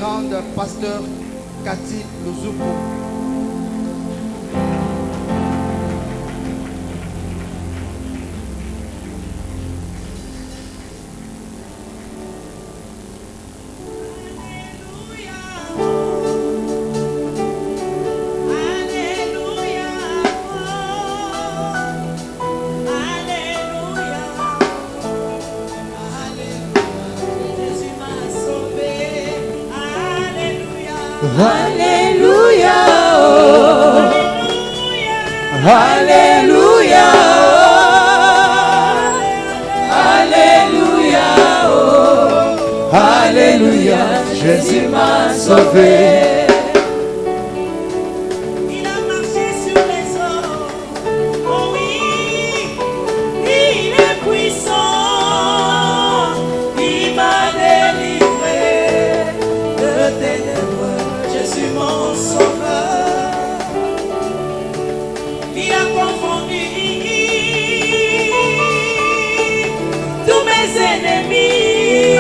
révérende pasteur Cathy Luzupu. Alléluia, Alléluia, Alléluia, Alléluia, Jésus m'a sauvé. Il a marché sur les eaux, oh oui, il est puissant, il m'a délivré de ténèbres, Jésus mon sauveur. Il a confondu tous mes ennemis.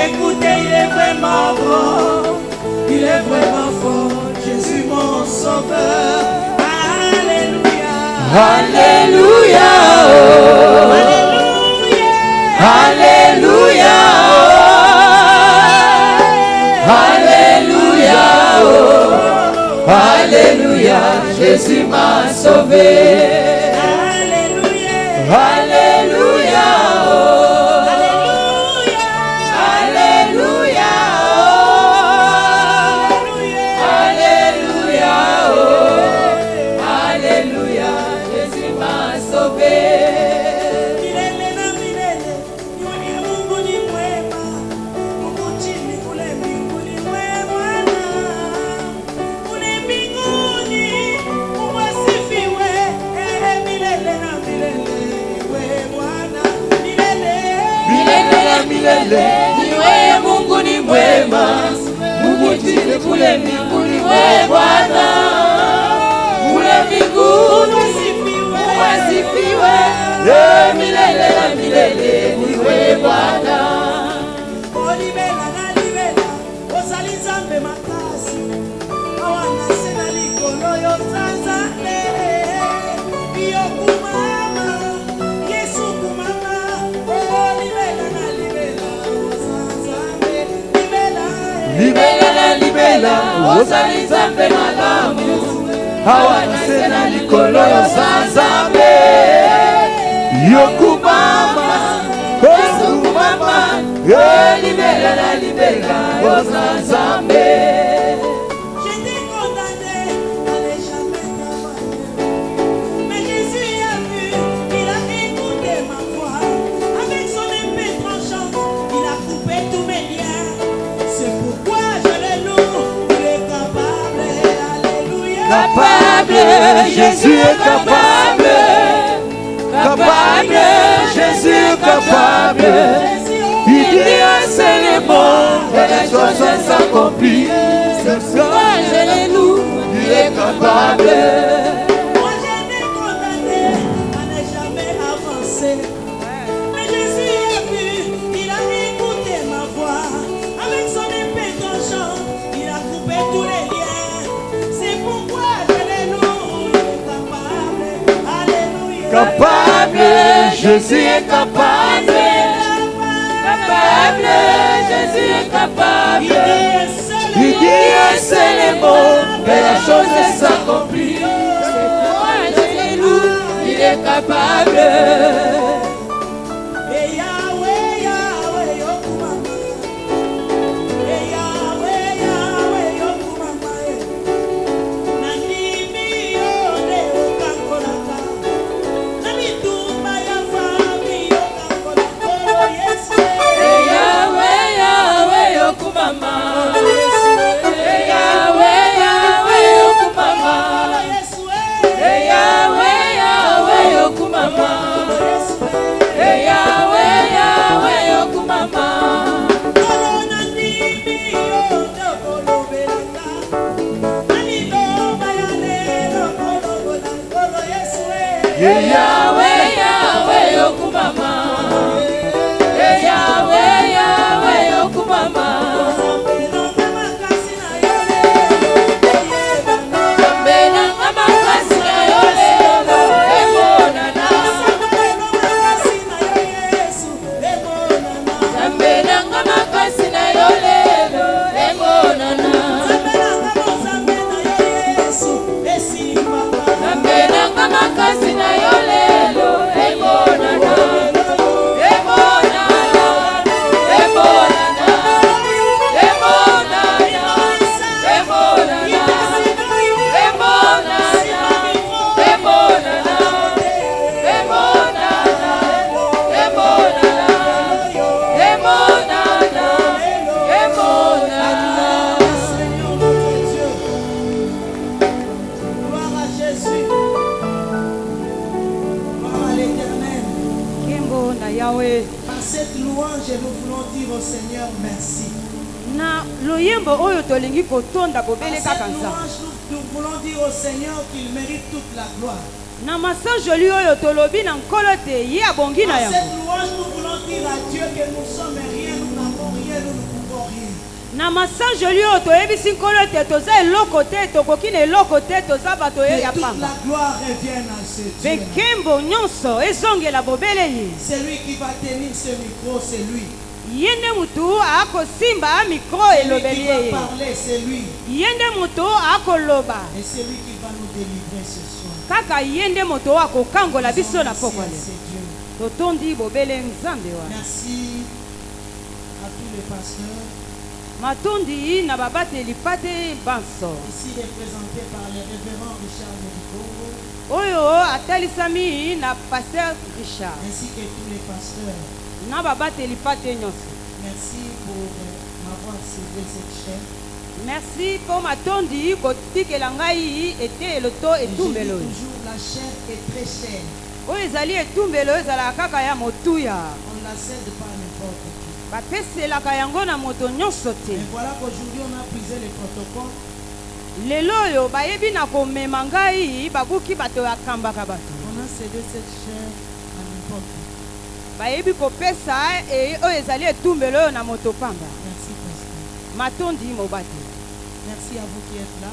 Écoutez, il est vraiment bon, il est vraiment fort, Jésus mon sauveur. Alléluia, Alléluia, Alléluia, Alléluia, Alléluia, Alléluia, Jésus m'a sauvé. Alléluia, Alléluia, Alléluia, Alléluia, Alléluia, Jésus m'a sauvé. milele na milele, yuni Mungu ni mwema, Mungu chini kule mbinguni mwema na kule mbinguni Mungu asifiwe, milele na milele, iwe Bwana milele. Milele na milele, niwe Mungu ni mwema. Mungu chini kule mbinguni we Bwana. Kule mbinguni Mungu asifiwe. Milele na milele, niwe Bwana. Olibela na libela, ozali Nzambe makasi, awana se na likolo yo Nzambe. Yo kumama, Yesu kumama, olibela na libela, Nzambe libela. Libela na libela, ozali Nzambe malamu. Hawana se na likolo yo Nzambe. Yokumama, Yokumama, libela na libela, Nzambe. J'étais condamné à ne jamais travailler. Mais Jésus a vu, il a écouté ma voix. Avec son épée tranchante, il a coupé tous mes liens. C'est pourquoi je le loue, il est capable. Alléluia. Capable, Jésus est capable. Capable, Jésus est capable. Il dit un seul mot et les choses s'accomplissent. C'est pourquoi je le loue, il est capable. Moi j'étais condamné à ne jamais avancer. Mais Jésus a vu, il a écouté ma voix. Avec son épée tranchante, il a coupé tous les liens. C'est pourquoi je le loue, il est capable. Alléluia. Capable, Jésus est capable. Capable, Jésus est capable. Il dit un seul mot et la chose s'accomplit. C'est pourquoi je le loue, il est capable. Et Yahweh, Yahweh, Yokumama. Et Yahweh, Yahweh, Yokumama. Nandimi yode okankolaka. Namitumba ya fami okankolaka. Yesu. Yahweh, Yahweh, Yokumama. Yahweh, Yahweh, Yokumama. Yesu. Yahweh, Yahweh, Yokumama. Yahweh, Yahweh, Yokumama. Kolo nandimi yode okolobelaka. Namiloba ya lelo kolobola. Yesu. Yahweh, Yahweh, Yokumama. Yahweh, Yahweh, Yokumama. loyembo oyo tolingi kotonda bobele Cette kaka nzambe. louange, nous voulons dire au Seigneur qu'il mérite toute la gloire. Na masanjoli oyo tolobi na nkolo te ye abongi na À yango. cette louange, nous voulons dire à Dieu que nous sommes rien, nous n'avons rien, nous ne pouvons rien. Na masanjoli oyo toyebisi nkolo te toza eloko te tokoki na eloko te toza bato Que ya toute pamba. la gloire revienne à ce Dieu. Bekembo nyonso ezongela bobele ye. C'est lui qui va tenir ce micro, c'est lui. Ye nde mutu akosimba mikro C'est lui elobeli qui va ye. parler, c'est lui. Ye nde mutu akoloba. Et c'est lui qui va nous délivrer ce soir. Kaka ye nde moto akokangola biso na Merci à pokwa le. ce Dieu. Totondi bobele nzambe wana. Merci à tous les pasteurs, Matondi na babateli pate banso. ici représentés par le révérend Richard Modikongo, Oyo atalisami na pasteur Richard. ainsi que tous les pasteurs. Na babateli pate nyonso. Merci pour m'avoir cédé cette chaîne. Merci pour matondi kotikela ngai ete eloto Et je dis etumbelo. toujours, la chair est très chère. Oyo ezali etumbelo ezalaka kaka ya motuya. On ne la cède pas à n'importe qui. Bapeselaka yango na moto nyonso te. Mais voilà qu'aujourd'hui, on a brisé les protocoles. Lelo oyo bayebi na komema ngai babuki bato yakambaka bato. On a cédé cette chair à n'importe qui. Bayebi kopesa oyo ezali etumbelo oyo na moto pamba. Merci, pasteur. Matondi mobate. Merci à vous qui êtes là.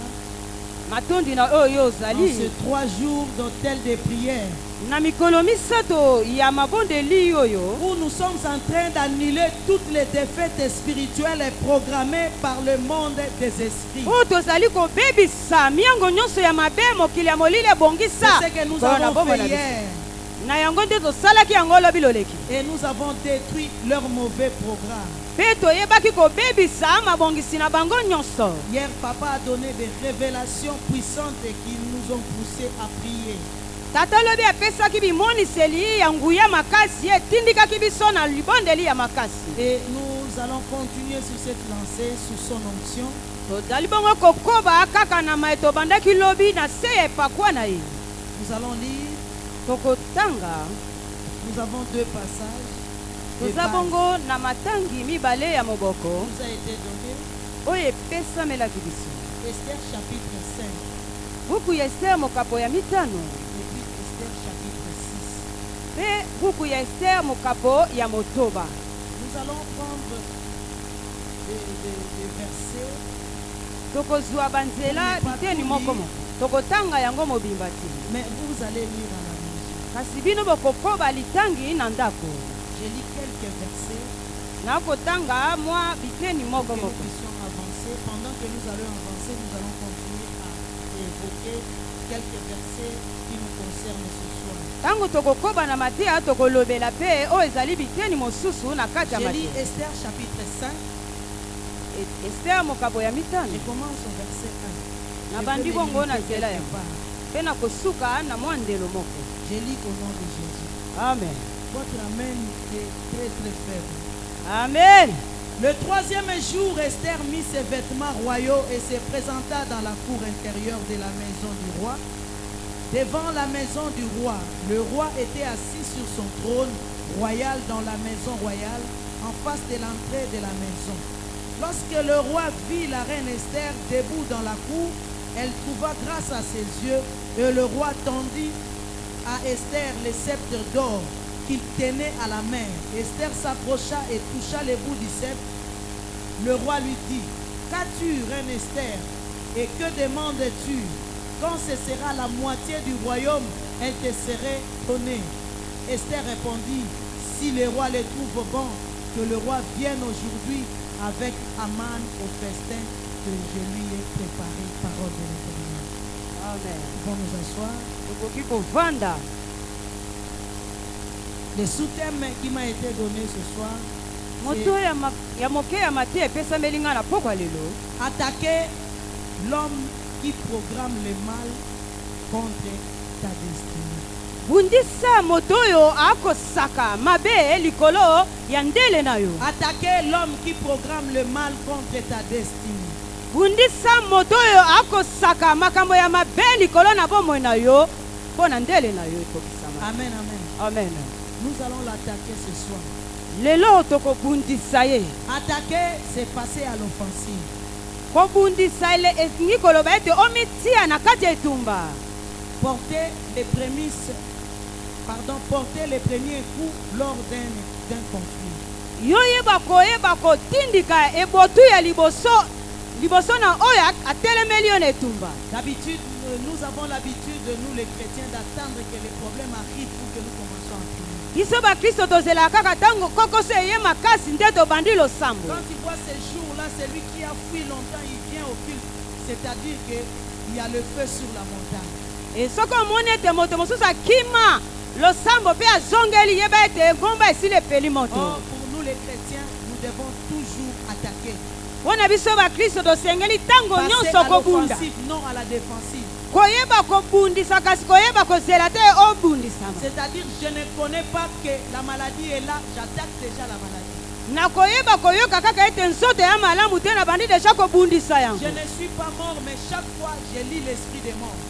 Matondi na oyo En ozali. ces 3 jours d'hôtel de prière, Na mikolo misato ya mabondeli oyo. où nous sommes en train d'annuler toutes les défaites spirituelles programmées par le monde des esprits. Oyo tozali kobebisa miango nyonso ya mabe mokili ya molili C'est ebongisa. ce que nous Mpona avons bomba na fait biso. hier. Na yango nde tosalaki yango lobi loleki. Et nous avons détruit leur mauvais programme. Mpe toyebaki kobebisa mabongisi na bango nyonso. Hier, papa a donné des révélations puissantes et qui nous ont poussés à prier. Tata lobi apesaki bimoniseli ya nguya makasi etindikaki biso na libondeli ya makasi. Et nous allons continuer sur cette lancée, sous son onction. Tozali bongo kokoba kaka na mae tobandaki lobi na se ya epakwa na ye. Nous allons lire, Tokotanga nous avons 2 passages. de toza base. bongo na matangi mibale ya moboko Nous a été donné oyo epesamelaki biso. Esther chapitre 5 Buku ya Ester mokapo ya mitano et puis Esther chapitre 6. mpe buku ya Ester mokapo ya motoba. Nous allons prendre des versets. Tokozwa banzela biteni moko moko tokotanga yango mobimba te, Mais vous allez lire à la maison. kasi bino bokokoba litangi na ndako. J'ai lu quelques versets Nakotanga mwa biteni pour moko que nous moko. puissions avancer. Pendant que nous allons avancer, nous allons continuer à évoquer quelques versets qui nous concernent ce soir. Tango tokokoba na mateya tokolobela mpe oyo ezali biteni mosusu na kati ya J'ai lu mateya. Esther chapitre 5. Ester mokapo ya Je mitano commence au verset 1. na Je bandi vais me bongo na limiter nzela quelque yango part. mpe na kosuka na mwa ndelo moko. Je lis au nom de Jésus. Amen. Votre amen est très très faible. Amen. Le 3e jour, Esther mit ses vêtements royaux et se présenta dans la cour intérieure de la maison du roi. Devant la maison du roi, le roi était assis sur son trône royal dans la maison royale, en face de l'entrée de la maison. Lorsque le roi vit la reine Esther debout dans la cour, elle trouva grâce à ses yeux, et le roi tendit à Esther le sceptre d'or qu'il tenait à la main. Esther s'approcha et toucha le bout du sceptre. Le roi lui dit, qu'as-tu, reine Esther, et que demandes-tu? Quand ce sera la moitié du royaume, elle te serait donnée. Esther répondit, si le roi le trouve bon, que le roi vienne aujourd'hui avec Aman au festin que je lui ai préparé. Parole de l'Éternel. Amen. Nous allons nous asseoir. Tokoki kovanda. Le sous-thème qui m'a été donné ce soir, Moto ya moke ya mateya epesameli nga na pokwa lelo. attaquer l'homme qui programme le mal contre ta destinée. Bundisa moto oyo akosaka mabe likolo ya ndele na yo. Attaquer l'homme qui programme le mal contre ta destinée. Bundisa moto oyo akosaka makambo ya mabe likolo na bomoi na yo mpo na ndele na yo ekokisama. Amen, amen. Amen. Nous allons l'attaquer ce soir. lelo tokobundisa ye. Attaquer, c'est passer à l'offensive. Kobundisa ele esingi koloba ete omitia na kati ya etumba. Porter les prémices, porter les premiers coups lors d'un conflit. Yoyeba koyeba kotindika ebotu ya liboso na oya atelemeli yo na etumba. D'habitude, nous avons l'habitude, nous les chrétiens, d'attendre que les problèmes arrivent pour que nous commençons à prier. Biso ba Kristo tozela kaka tango kokoso eye makasi nde tobandi losambo. Quand tu vois ces jours-là, celui qui a fui longtemps, il vient au culte. C'est-à-dire qu'il y a le feu sur la montagne. Et soko omoni ete moto mosusu akima losambo mpe azongeli yeba ete engomba esili epeli moto. Or, pour nous les chrétiens, nous devons toujours attaquer. Wana biso ba Kristo tosengeli tango Passer nyonso à kobunda. l'offensive, non à la défensive. Koyeba kobundisa kasi koyeba kozela te obundisama. C'est-à-dire, je ne connais pas que la maladie est là, j'attaque déjà la maladie. Na koyeba koyoka kaka ete nzoto ya malamu te na bandi deja kobundisa yango. Je ne suis pas mort, mais chaque fois, je lis l'esprit des morts.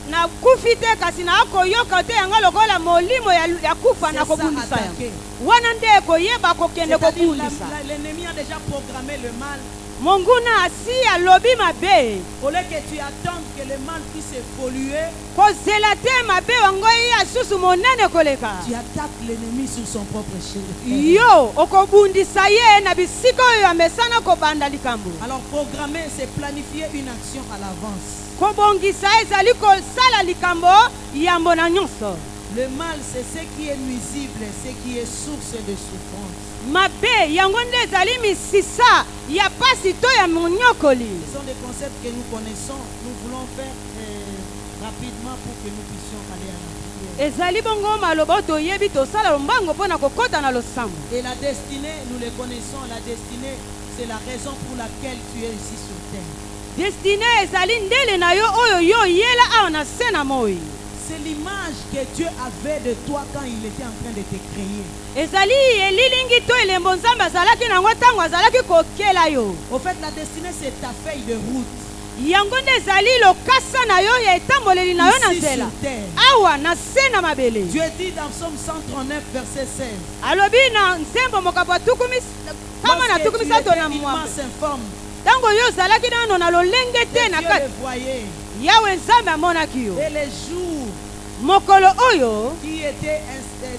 Na kufi te kasi na koyoka te yanga lokola molimo ya kufa na kobundisa yango. Wana nde koyeba kokende kobundisa. L'ennemi a déjà programmé le mal. Monguna asi alobi mabe. Au lieu que tu attendes que le mal puisse évoluer, kozela te mabe wango ya susu monene koleka. Tu attaques l'ennemi sur son propre chef. Yo okobundisa ye na bisiko oyo amesana kobanda likambo. Alors programmer, c'est planifier une action à l'avance. Kobongisa ezali kosala likambo yambo na nyonso. Le mal, c'est ce qui est nuisible, ce qui est source de souffrance. Mabe yango nde ezali misisa ya pasi to ya monyokoli. Ce sont des concepts que nous connaissons. Nous voulons faire rapidement pour que nous puissions aller à la prière. Ezali bongo maloba toyebi tosala lombango pona kokota na losambo. Et la destinée, nous les connaissons. La destinée, c'est la raison pour laquelle tu es ici sur terre. Destinée ezali ndele na yo oyo yo yela awa na se na moi. C'est l'image que Dieu avait de toi quand il était en train de te créer. Ezali elilingi to elembo nzambe azalaki nango ntango azalaki kokela yo. Au fait, la destinée, c'est ta feuille de route. Yango nde ezali lokasa na yo ya etamboleli na yo na nzela. Awa na se na mabele. Dieu dit dans Psaume 139, verset 16. Alobi na nzembo mokapo kama na tukumi sato na mwambe. Tango yo zalaki nano na lolenge te na kati. Yawe nzambe amonaki yo. Et les jours mokolo oyo qui étaient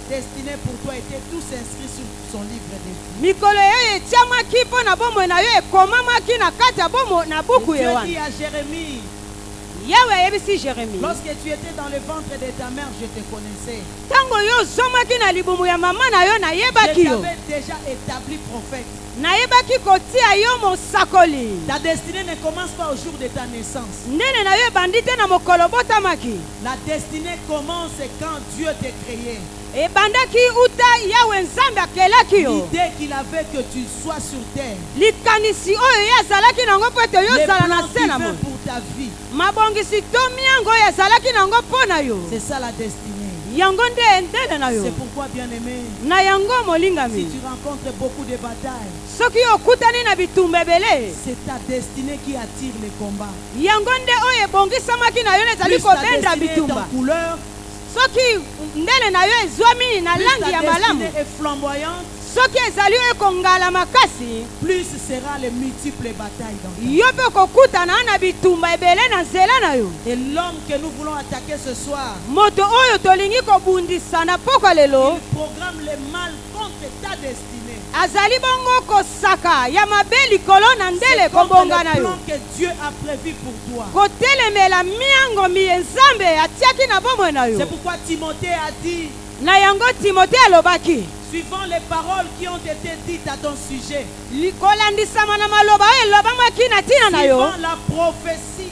destinés pour toi étaient tous inscrits sur son livre de vie. Mikolo yo etiamaki mpo na bomoi na yo ekomamaki na kati ya bomo na buku ye wana. Dieu dit à Jérémie. Yawe ayebisi Jérémie. Lorsque tu étais dans le ventre de ta mère, je te connaissais. Tango yo zomaki na libumu ya mama na yo nayebaki yo. Je t'avais déjà établi prophète. Nayebaki kotia yo mosakoli. Ta destinée ne commence pas au jour de ta naissance. Ndene na yo ebandi te na mokolo botamaki. La destinée commence quand Dieu t'a créé. Ebandaki uta yawe nzambe akelaki yo. L'idée qu'il avait que tu sois sur terre. Likanisi oyo yazalaki nango po ete yo zala na se na mo. Pour ta vie. Mabongisi to miango yazalaki nango mpo na yo. C'est ça la destinée. Yango nde ndele na yo. C'est pourquoi, bien-aimé, na yango molingami, si tu rencontres beaucoup de batailles, soki okutani na bitumba ebele, c'est ta destinée qui attire les combats. Yango nde oyo ebongisamaki na yo ezali kobenda bitumba. Couleur, soki ndele na yo ezwami na langi ya malamu, est flamboyante, soki ezali oyo ekongala makasi, plus sera les multiples batailles dans ta vie. yo mpe okokutana na bitumba ebele na nzela na yo. Et l'homme que nous voulons attaquer ce soir, moto oyo tolingi kobundisa na pokwa lelo, il programme le mal contre ta destinée. azali bongo kosaka ya mabe likolo na ndele kobonga na yo. C'est que Dieu a prévu pour toi. Kotelemela miango miye nzambe atiaki na bomoi na yo. C'est pourquoi Timothée a dit, na yango Timothée alobaki, suivant les paroles qui ont été dites à ton sujet, kolandisama na maloba oyo elobamaki na tina na yo, suivant la prophétie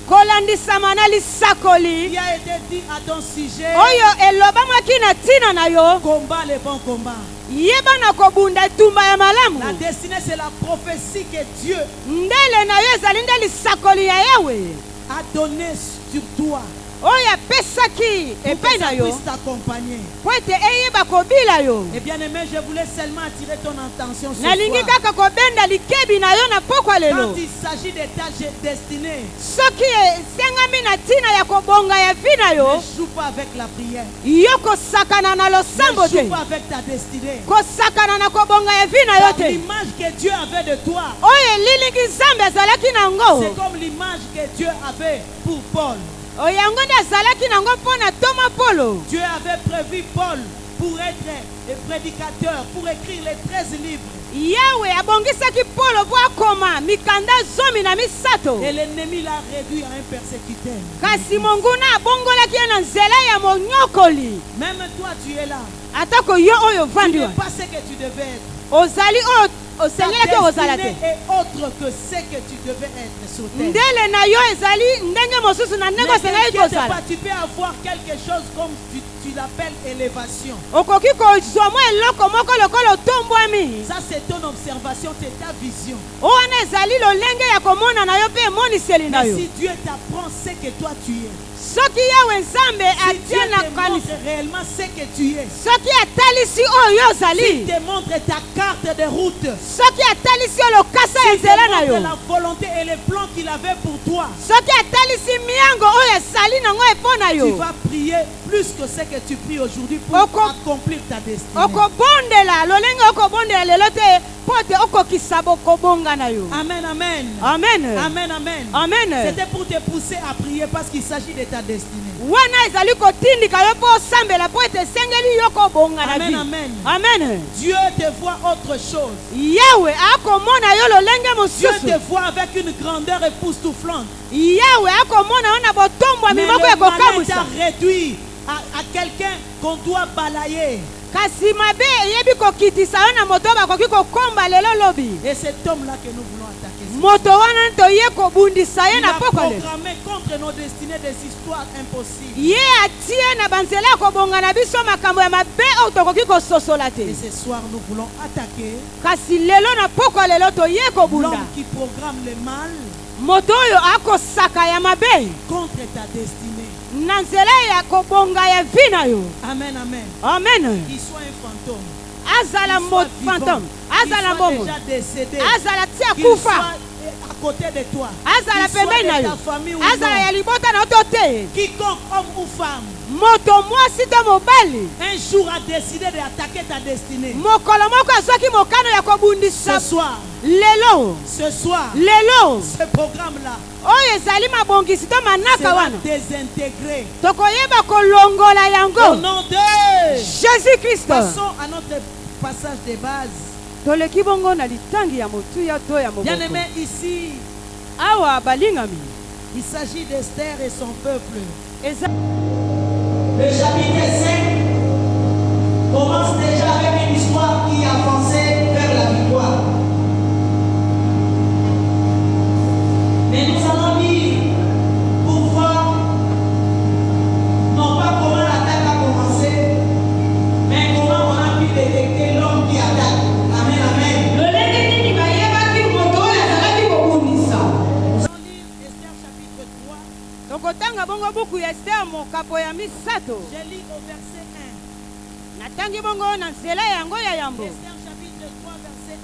kolandisama na lisakoli qui a été dit à ton sujet, oyo elobamaki na tina na yo, combat le bon combat. yeba na kobunda tumba ya malamu. La destinée, c'est la prophétie que Dieu ndele na yo ezali nde lisakoli ya yawe a donné sur toi. oyo apesaki pour epai que na ça yo puisse t'accompagner. po ete eyeba kobila yo. Et bien aimé, je voulais seulement attirer ton attention ce nalingi soir. kaka kobenda likebi na yo na pokwa Quand lelo il s'agit de ta destinée, soki esengami na ntina ya kobonga ya vi na ne yo joue pas avec la prière. yo kosakana na losambo Ne joue te pas avec ta destinée. kosakana na kobonga ya vi na yo Comme te l'image que Dieu avait de toi, oyo elilingi nzambe azalaki c'est nango comme l'image que Dieu avait pour Paul. oyo yango nde azalaki nango mpo na toma polo. Dieu avait prévu Paul pour être un prédicateur, pour écrire les 13 livres. yawe abongisaki polo mpo akoma mikanda 13. Et l'ennemi l'a réduit à un persécuteur. kasi monguna abongolaki ye na nzela ya monyokoli. Même toi, tu es là. atako yo oyo Tu ovandi n'es wa pas ce que tu devais être. ozali oyo Ta osengelaki ozala te. destinée est autre que ce que tu devais être sur terre. ndele na yo ezali ndenge mosusu na Ne ndenge osengelaki t'inquiète kozala. pas, tu peux avoir quelque chose comme tu l'appelles élévation. okoki kozwa mwa eloko moko lokola otombwami. Ça, c'est ton observation, c'est ta vision. oyo wana ezali lolenge ya komona na yo mpe emoniseli na Mais yo. si Dieu t'apprend ce que toi tu es, soki yawe nzambe si Dieu atie na te kanisa montre réellement ce que tu es, soki atalisi oyo yo s'il ozali te montre ta carte de route, soki atalisi yo lokasa ya s'il te nzela na yo montre la volonté et les plans qu'il avait pour toi, soki atalisi miango oyo esali nango epo na tu yo vas prier plus que ce que tu pries aujourd'hui pour accomplir ta destinée. okobondela lolenge okobondela lelo te mpo te okokisa kobonga na yo. Amen, amen. amen Amen, amen. amen. C'était pour te pousser à prier parce qu'il s'agit de ta destinée. wana ezali kotindika yo mpo osambela mpo ete esengeli yo kobonga na Amen, vi. amen. amen. Dieu te voit autre chose. yawe akomona yo lolenge Dieu mosusu. te voit avec une grandeur époustouflante. yawe akomona yo na botombwami Mais moko le malin ekokamwisa. t'a réduit à quelqu'un qu'on doit balayer. kasi mabe eyebi kokitisa yo na moto bakoki kokomba lelo lobi. Et cet homme-là que nous voulons attaquer. moto wana toye kobundisa ye Il na a pokwa lelo. programmé contre nos destinées des histoires impossibles. ye atie na banzela ya kobonga na biso makambo ya mabe oyo tokoki kososola te. Et ce soir, nous voulons attaquer kasi lelo na pokwa lelo toye kobunda l'homme qui programme le mal moto oyo akosaka ya mabe contre ta destinée. na nzela ya kobonga ya vi na yo. Amen, amen. amen. Qu'il soit un fantôme. azala Qu'il soit vivant, fantôme qu'il azala soit mbomo déjà décédé, azala ti qu'il akufa soit à côté de toi, azala qu'il soit pembeni na de yo ta famille ou azala non, ya libota na yo to te. quiconque homme ou femme moto mwasi to mobali un jour a décidé d'attaquer ta destinée. mokolo moko azwaki mokano ya Ce kobundisa soir, lelo ce programme-là, oyo ezali mabongisi to manaka sera wana désintégré. tokoyeba kolongola Au yango. nom de jésus kristo. Passons à notre passage de base. toleki bongo na litangi ya motuya to ya moboko. Bien-aimé, ici, awa balingami il s'agit d'Esther et son peuple. eza Le chapitre 5 commence déjà avec une histoire qui avançait vers la victoire. Mais nous allons lire pour voir non pas comment l'attaque a commencé, mais comment on a pu détecter l'homme qui attaque. Amen, amen. Nous allons lire Esther chapitre 3. tokotanga bongo buku ya ester mokapo ya misato. Je lis au verset 1. natangi bongo na nzela yango ya yambo. Esther chapitre 3 verset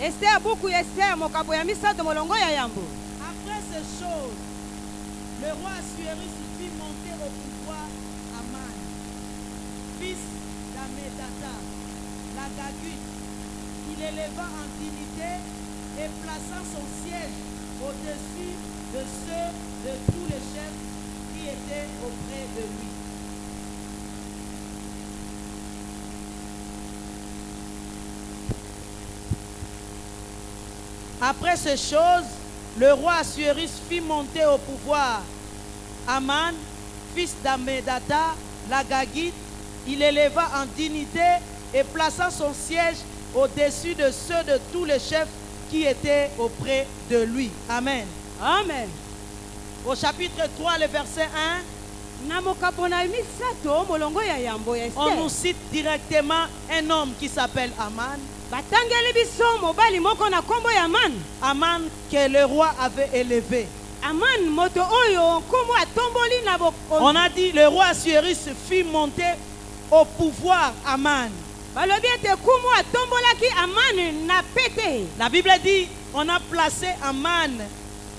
1. ester buku ya ester mokapo ya misato molongo ya yambo. Après ces choses, le roi Assuérus fit monter au pouvoir Aman, fils d'Amedata, la Gagute. Il éleva en dignité et plaça son siège au-dessus de ceux de tous les chefs qui étaient auprès de lui. Après ces choses, le roi Assuérus fit monter au pouvoir Aman, fils d'Amedata, la Gagite. Il éleva en dignité et plaça son siège au-dessus de ceux de tous les chefs qui étaient auprès de lui. Amen. amen. Au chapitre 3, le verset 1, na mokapo na misato molongo ya yambo ya on nous ester. cite directement un homme qui s'appelle Aman. batangeli biso mobali moko na kombo ya man. Aman que le roi avait élevé. Aman moto oyo nkumu atomboli na bokonzi. On a dit le roi Assuérus fit monter au pouvoir Aman. Balobi ete nkumu atombolaki Aman na pete. La Bible dit on a placé Aman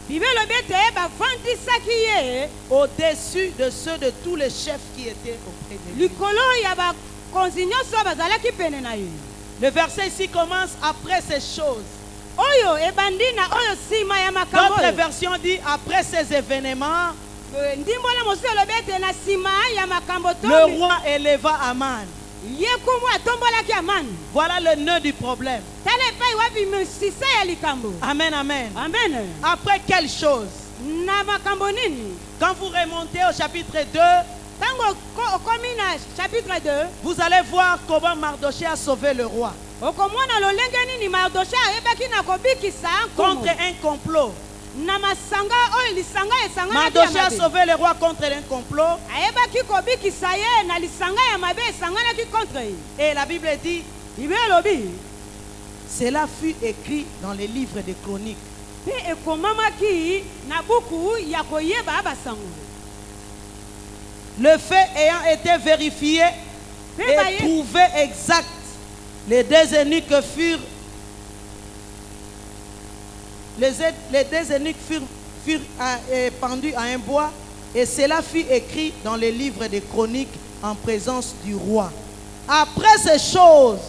Bible lobi ete bavandisaki ye au-dessus de ceux de tous les chefs qui étaient auprès de lui. likolo ya bakonzi nyonso bazalaki pene na ye. Le verset ici commence après ces choses. Oyo ebandi na oyo sima ya makambo. D'autres versions dit après ces événements, Ndimbola mosusu elobi ete na sima ya makambo le roi éleva Aman. ye nkumu atombolaki Amani. Voilà le nœud du problème. Tala epai wapi misisa ya likambo. Amen, amen. Amen. Après quelle chose? Na makambo nini? Quand vous remontez au chapitre 2, Tango okomi na chapitre 2, vous allez voir comment Mardoché a sauvé le roi okomona lolenge nini Mardoché ayebaki na kobikisa nkumu. contre un complot. Na masanga oyo lisanga esanganaki Mardoché ya a mabe. sauvé le roi contre un complot. Ayebaki kobikisa ye na lisanga ya mabe esanganaki contre ye. Et la Bible dit, Bible elobi cela fut écrit dans les livres des chroniques. mpe ekomamaki na buku ya koyeba basango. Le fait ayant été vérifié et trouvé exact, les deux eunuques furent pendus à un bois, et cela fut écrit dans les livres des chroniques en présence du roi. Après ces choses,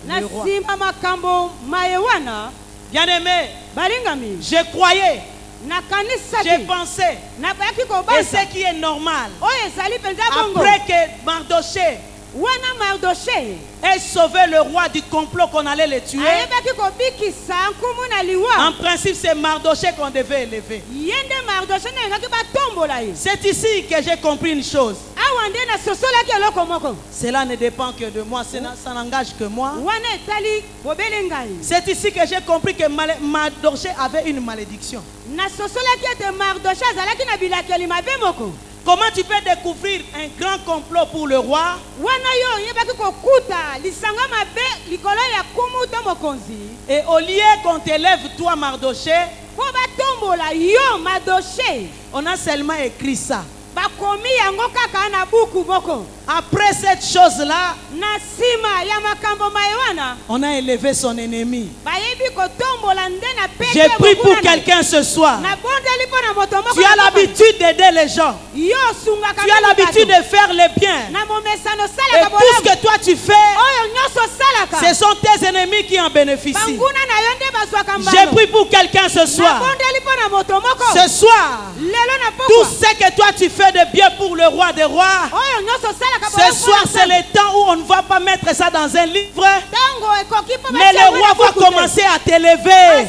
Na le roi, sima makambo mayewana bien-aimé, balingami je croyais, na j'ai kanisaki pensé, na bayaki et kobasa ce qui est normal, oyo ezali mpenza bongo après que Mardoché wana Mardoché ait sauvé le roi du complot qu'on allait le tuer, ayebaki kobikisa nkumu na en liwa. principe c'est Mardoché qu'on devait élever. Ye nde Mardoché na engaki batombola ye. C'est ici que j'ai compris une chose. Awa nde nasosolaki eloko moko. Cela ne dépend que de moi, ça n'engage que moi. Wana etali bobele ngai. C'est ici que j'ai compris que Mardoché avait une malédiction. Nasosolaki ete Mardoché azalaki na bilakeli mabe moko. Comment tu peux découvrir un grand complot pour le roi Wana yo yebaki kokuta lisanga mabe likolo ya kumu to mokonzi. et au lieu qu'on t'élève toi Mardoché, Po batombola yo Mardoché. on a seulement écrit ça. Bakomi yango kaka na buku moko. Après cette chose-là, Na sima ya makambo mayewana on a élevé son ennemi. bayebi kotombola nde na pete. J'ai pris pour quelqu'un ce soir. Na bondeli po na moto moko. Tu as l'habitude d'aider les gens. Yo sungaka. Tu as l'habitude de faire le bien. Na momesano Et salaka tout ce que toi tu fais, oyo nyonso salaka. ce sont tes ennemis qui en bénéficient. Banguna na yo nde bazwaka mbano. J'ai pris pour quelqu'un ce Na soir. bondeli po na moto moko. Ce soir, Lelo na tout pokwa. ce que toi tu fais de bien pour le roi des rois, Oyo nyonso salaka. ce soir c'est le temps où on ne va pas mettre ça dans un livre, Tango ekoki po mais le roi va commencer à t'élever.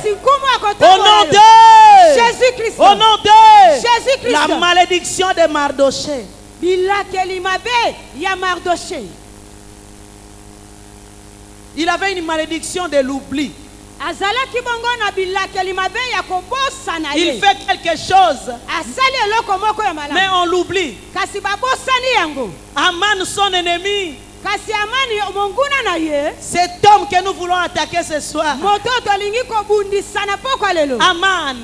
Au nom de Jésus-Christ. Au nom de Jésus-Christ. la malédiction de Mardoché. Bilakeli mabe ya Mardoché. Il avait une malédiction de l'oubli. Azalaki bongo na bilakeli mabe ya kobosana ye. Il fait quelque chose, Asali eloko moko ya malamu. mais on l'oublie. Kasi babosani yango. Aman, son ennemi, Kasi Amani monguna na ye. cet homme que nous voulons attaquer ce soir. Moto tolingi kobundisa na pokwa lelo. Aman,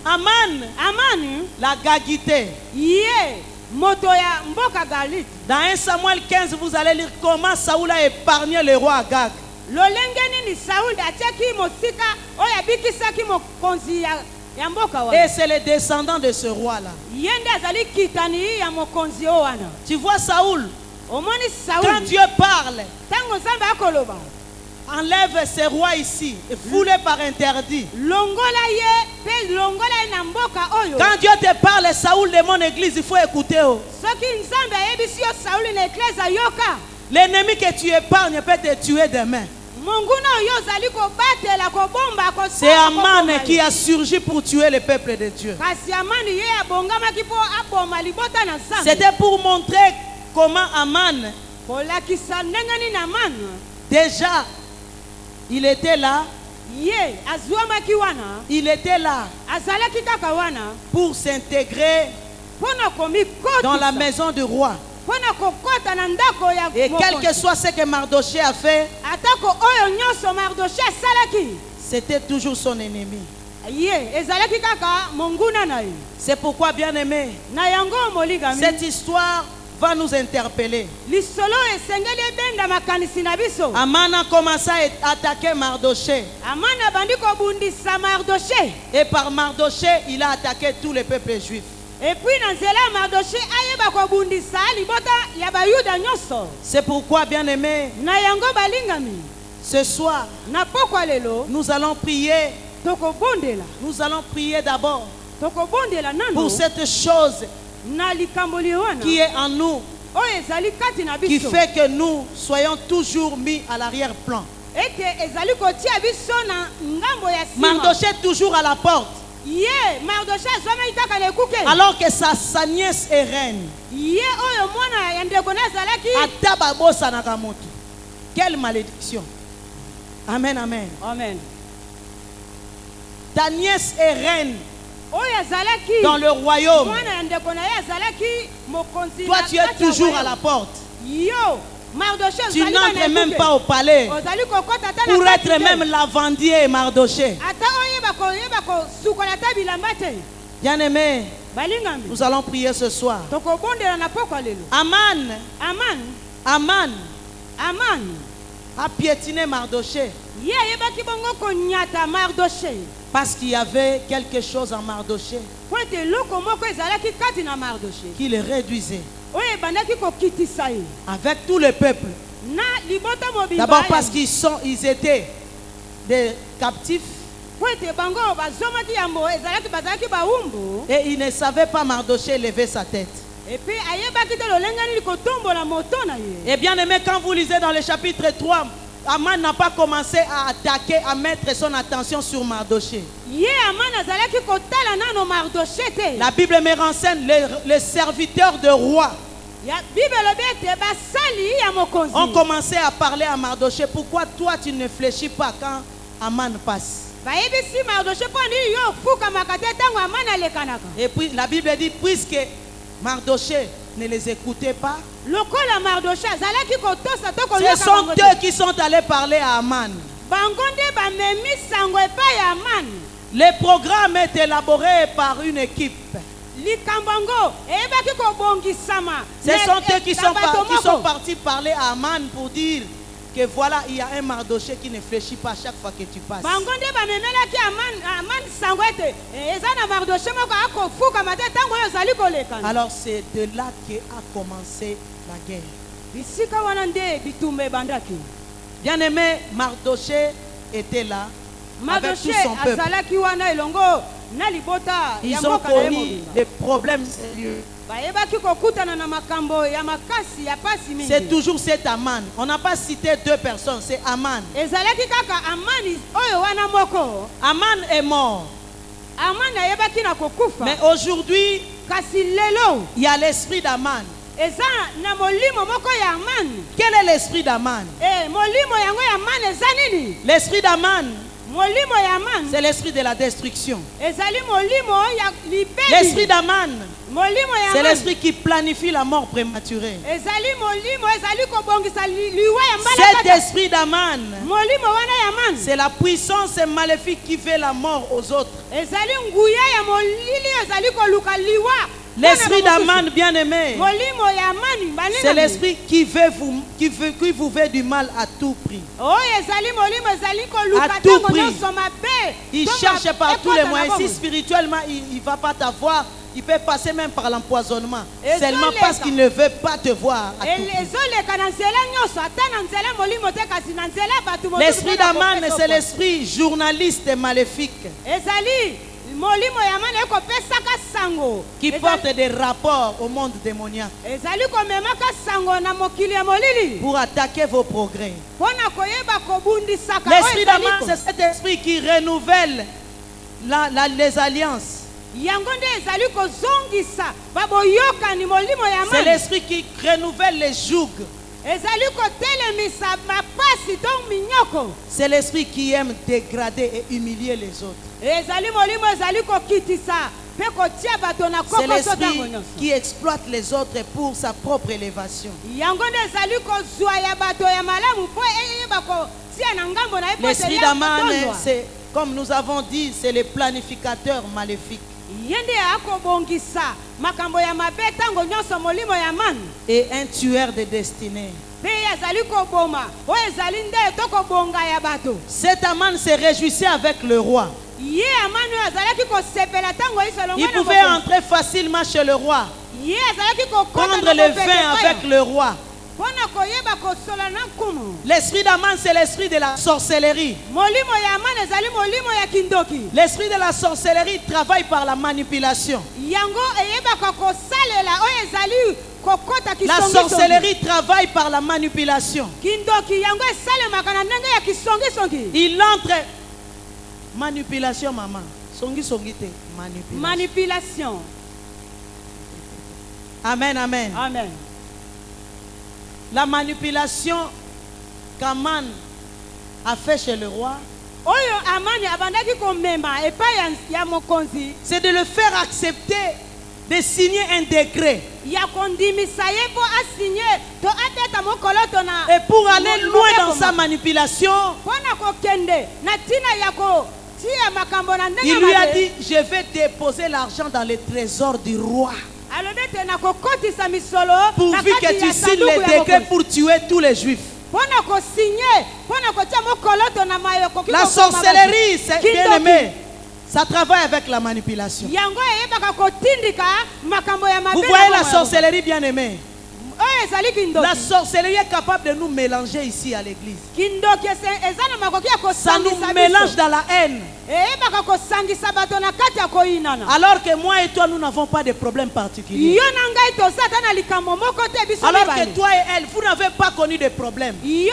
Amani la gagité. ye moto ya mboka Galite. Dans 1 Samuel 15, vous allez lire comment Saoul a épargné le roi Agag. Lolenge nini Sauli atiaki mosika oyo abikisaki mokonzi ya mboka Et wana. c'est le descendant de ce roi-là. Ye nde azali kitani ya mokonzi oyo wana. Tu vois Saoul, Omoni quand Sauli Dieu parle, tango Nzambe akoloba enlève ce roi ici, foulé par interdit. longola ye pe longola ye na mboka oyo. Quand Dieu te parle, Saoul de mon église, il faut écouter. Oh. Soki Nzambe ayebisi yo Sauli na eklesa yoka. L'ennemi que tu épargnes peut te tuer demain. Monguna oyo ozali kobatela kobomba ko. C'est Aman qui a surgi pour tuer le peuple de Dieu. Kasi Amani ye abongamaki po aboma libota na Nzambe. C'était pour montrer comment Aman, Kolakisa ndenge nini Amani déjà, il était là, ye azwamaki wana. il était là Azalaki kaka wana pour s'intégrer pona komi dans la kotisa. maison du roi. Pona kokota na ndako ya Et quel mokonzi. que soit ce que Mardoché a fait, Atako oyo nyonso Mardoché asalaki c'était toujours son ennemi. C'est pourquoi, bien-aimé, cette histoire va nous interpeller. Aman a commencé à attaquer Mardoché. Et par Mardoché, il a attaqué tout le peuple juif. C'est pourquoi, bien-aimé, ce soir, nous allons prier. Nous allons prier d'abord pour cette chose qui est en nous, qui fait que nous soyons toujours mis à l'arrière-plan. Mardoché est toujours à la porte. Alors que sa nièce est reine. Quelle malédiction. Amen, amen. Amen. Ta nièce est reine dans le royaume. Toi, tu es toujours à la porte. Tu n'entres même pas au palais pour être même lavandier, Mardoché. Bien-aimé, nous allons prier ce soir. Aman a piétiné Mardoché parce qu'il y avait quelque chose en Mardoché qui le réduisait avec tout le peuple. D'abord parce qu'ils étaient des captifs et ils ne savaient pas Mardoché lever sa tête. Et bien aimé, quand vous lisez dans le chapitre 3, Aman n'a pas commencé à attaquer, à mettre son attention sur Mardoché. La Bible me renseigne, les serviteurs de roi ont commencé à parler à Mardoché. Pourquoi toi tu ne fléchis pas quand Aman passe? Et puis la Bible dit, puisque Mardoché ne les écoutait pas, ce sont eux qui sont allés parler à Aman. Le programme est élaboré par une équipe. Ce sont eux qui sont partis parler à Aman pour dire que voilà, il y a un Mardoché qui ne fléchit pas chaque fois que tu passes. Alors c'est de là qu'a commencé la guerre. Bien aimé, Mardoché était là avec tout son peuple. Ils ont connu des problèmes sérieux. C'est toujours cet Aman. On n'a pas cité deux personnes, c'est Aman. Aman est mort. Mais aujourd'hui, il y a l'esprit d'Aman. Quel est l'esprit d'Aman? L'esprit d'Aman, c'est l'esprit de la destruction. L'esprit d'Aman, c'est l'esprit qui planifie la mort prématurée. Cet esprit d'Aman, c'est la puissance maléfique qui fait la mort aux autres. L'esprit d'Aman, bien aimé, c'est l'esprit qui vous veut du mal à tout prix. À tout prix. Il cherche par tous les moyens. Si spirituellement il ne va pas t'avoir, il peut passer même par l'empoisonnement. Seulement parce qu'il ne veut pas te voir. L'esprit d'Aman, c'est l'esprit journaliste et maléfique qui porte des rapports au monde démoniaque pour attaquer vos progrès. L'esprit d'Aman, c'est cet esprit qui renouvelle les alliances. C'est l'esprit qui renouvelle les jougs. C'est l'esprit qui aime dégrader et humilier les autres. C'est l'esprit qui exploite les autres pour sa propre élévation. L'esprit d'Aman, Comme nous avons dit, c'est le planificateur maléfique. Et un tueur de destinée. Cet Aman se réjouissait avec le roi. Il pouvait entrer facilement chez le roi. Prendre le vin avec le roi. L'esprit d'Aman, c'est l'esprit de la sorcellerie. L'esprit de la sorcellerie travaille par la manipulation. La sorcellerie travaille par la manipulation. Il entre. Manipulation, maman. Manipulation. Amen, amen. Amen. La manipulation qu'Aman a fait chez le roi, c'est de le faire accepter de signer un décret. Et pour aller loin dans sa manipulation, il lui a dit, je vais déposer l'argent dans les trésors du roi. Pourvu que tu signes les décrets pour tuer tous les juifs. La sorcellerie, c'est bien aimé. Ça travaille avec la manipulation. Vous voyez la sorcellerie, bien aimé. La sorcellerie est capable de nous mélanger ici à l'église. Ça nous mélange dans la haine. Alors que moi et toi, nous n'avons pas de problème particulier. Alors que toi et elle, vous n'avez pas connu de problème. Mais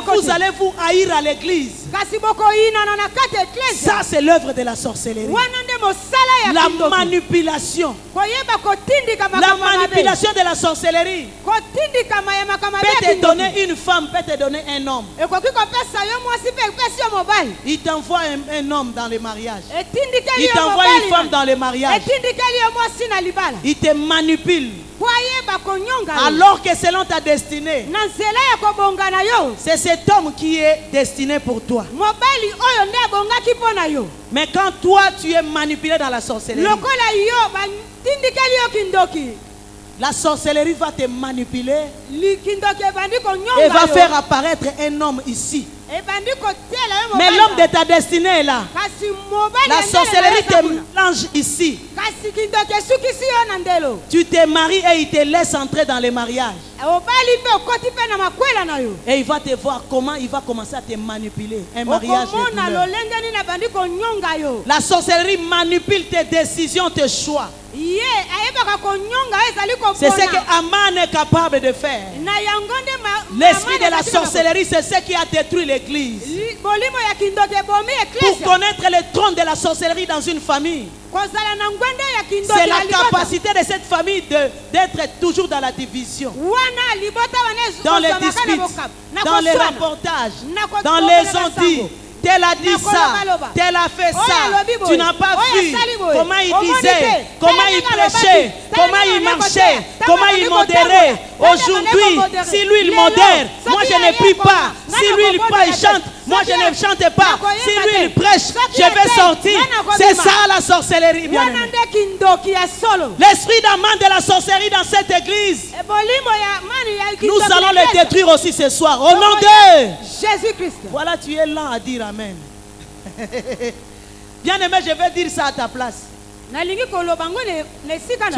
vous allez vous haïr à l'église. Ça, c'est l'œuvre de la sorcellerie. La manipulation. La manipulation de la sorcellerie peut te donner une femme, peut te donner un homme. Il t'envoie un homme dans le mariage. Il t'envoie une femme dans le mariage. Il te manipule. Alors que selon ta destinée, c'est cet homme qui est destiné pour toi. Mais quand toi tu es manipulé dans la sorcellerie, la sorcellerie va te manipuler et va faire apparaître un homme ici. Mais l'homme de ta destinée est là. La sorcellerie te mélange ici. Tu te maries et il te laisse entrer dans le mariage. Et il va te voir comment il va commencer à te manipuler. Un mariage de douleur. La sorcellerie manipule tes décisions, tes choix. C'est ce que Aman est capable de faire. L'esprit de la sorcellerie, c'est ce qui a détruit l'église. Pour connaître le trône de la sorcellerie dans une famille, c'est la capacité de cette famille d'être toujours dans la division, dans les disputes, dans les reportages, dans les ondits. Tel a dit ça, tel a fait ça. Tu n'as pas vu comment il disait, comment il prêchait, comment il marchait, comment il modérait. Aujourd'hui, si lui il modère, moi je ne prie pas. Si lui il chante, moi je ne chante pas. Si lui il prêche, je vais sortir. C'est ça la sorcellerie, bien aimé. L'esprit d'Aman de la sorcellerie dans cette église, nous allons le détruire aussi ce soir. Au nom de Jésus-Christ. Voilà, tu es lent à dire amen. Bien aimé, je vais dire ça à ta place. Tu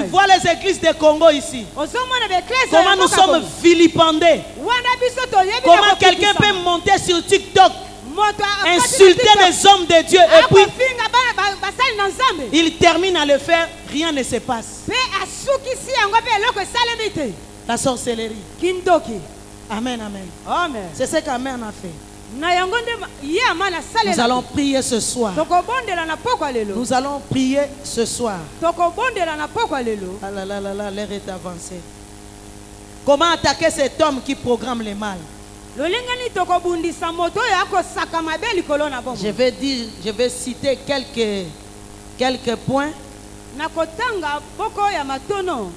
vois les églises de Congo ici. Comment nous sommes vilipendés. Comment quelqu'un peut monter sur TikTok, insulter les hommes de Dieu et puis il termine à le faire, rien ne se passe. La sorcellerie. Amen, amen. Amen. C'est ce qu'Amen a fait. Nous allons prier ce soir. Nous allons prier ce soir. Ah là là là là, l'heure est avancée. Comment attaquer cet homme qui programme le mal? Je vais citer quelques points.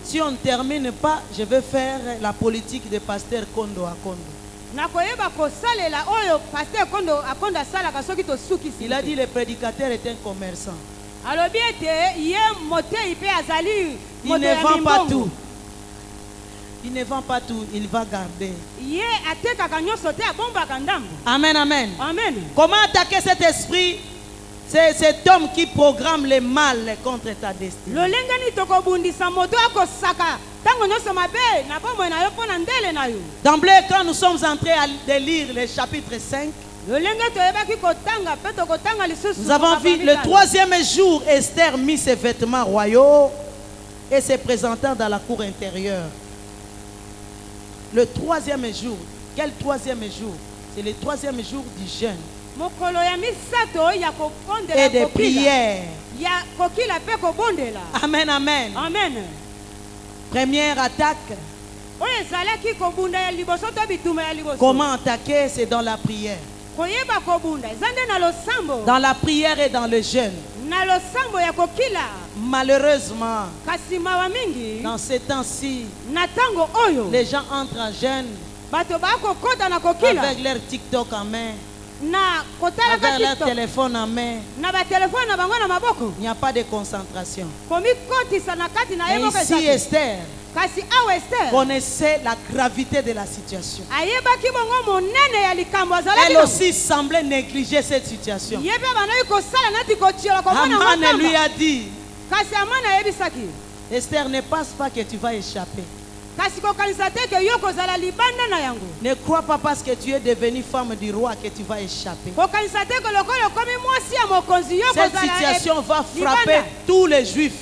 Si on ne termine pas, je vais faire la politique de pasteur Kondo à Kondo. Il a dit le prédicateur est un commerçant. Il ne vend pas tout. Il ne vend pas tout, il va garder. Amen, amen. Amen. Comment attaquer cet esprit? C'est cet homme qui programme le mal contre ta destinée. D'emblée, quand nous sommes entrés à lire le chapitre 5, nous avons vu le troisième jour, Esther mit ses vêtements royaux et se présentant dans la cour intérieure. Le troisième jour, quel troisième jour? C'est le troisième jour du jeûne et des prières. Amen, amen. Amen. Première attaque. Comment attaquer? C'est dans la prière. Dans la prière et dans le jeûne. Malheureusement, dans ces temps-ci, les gens entrent en jeûne avec leur TikTok en main, avec leur téléphone en main. Il n'y a pas de concentration. Et ici, Esther connaissait la gravité de la situation. Elle aussi semblait négliger cette situation. Aman lui a dit, Esther, ne pense pas que tu vas échapper. Ne crois pas parce que tu es devenue femme du roi que tu vas échapper. Cette situation va frapper tous les juifs,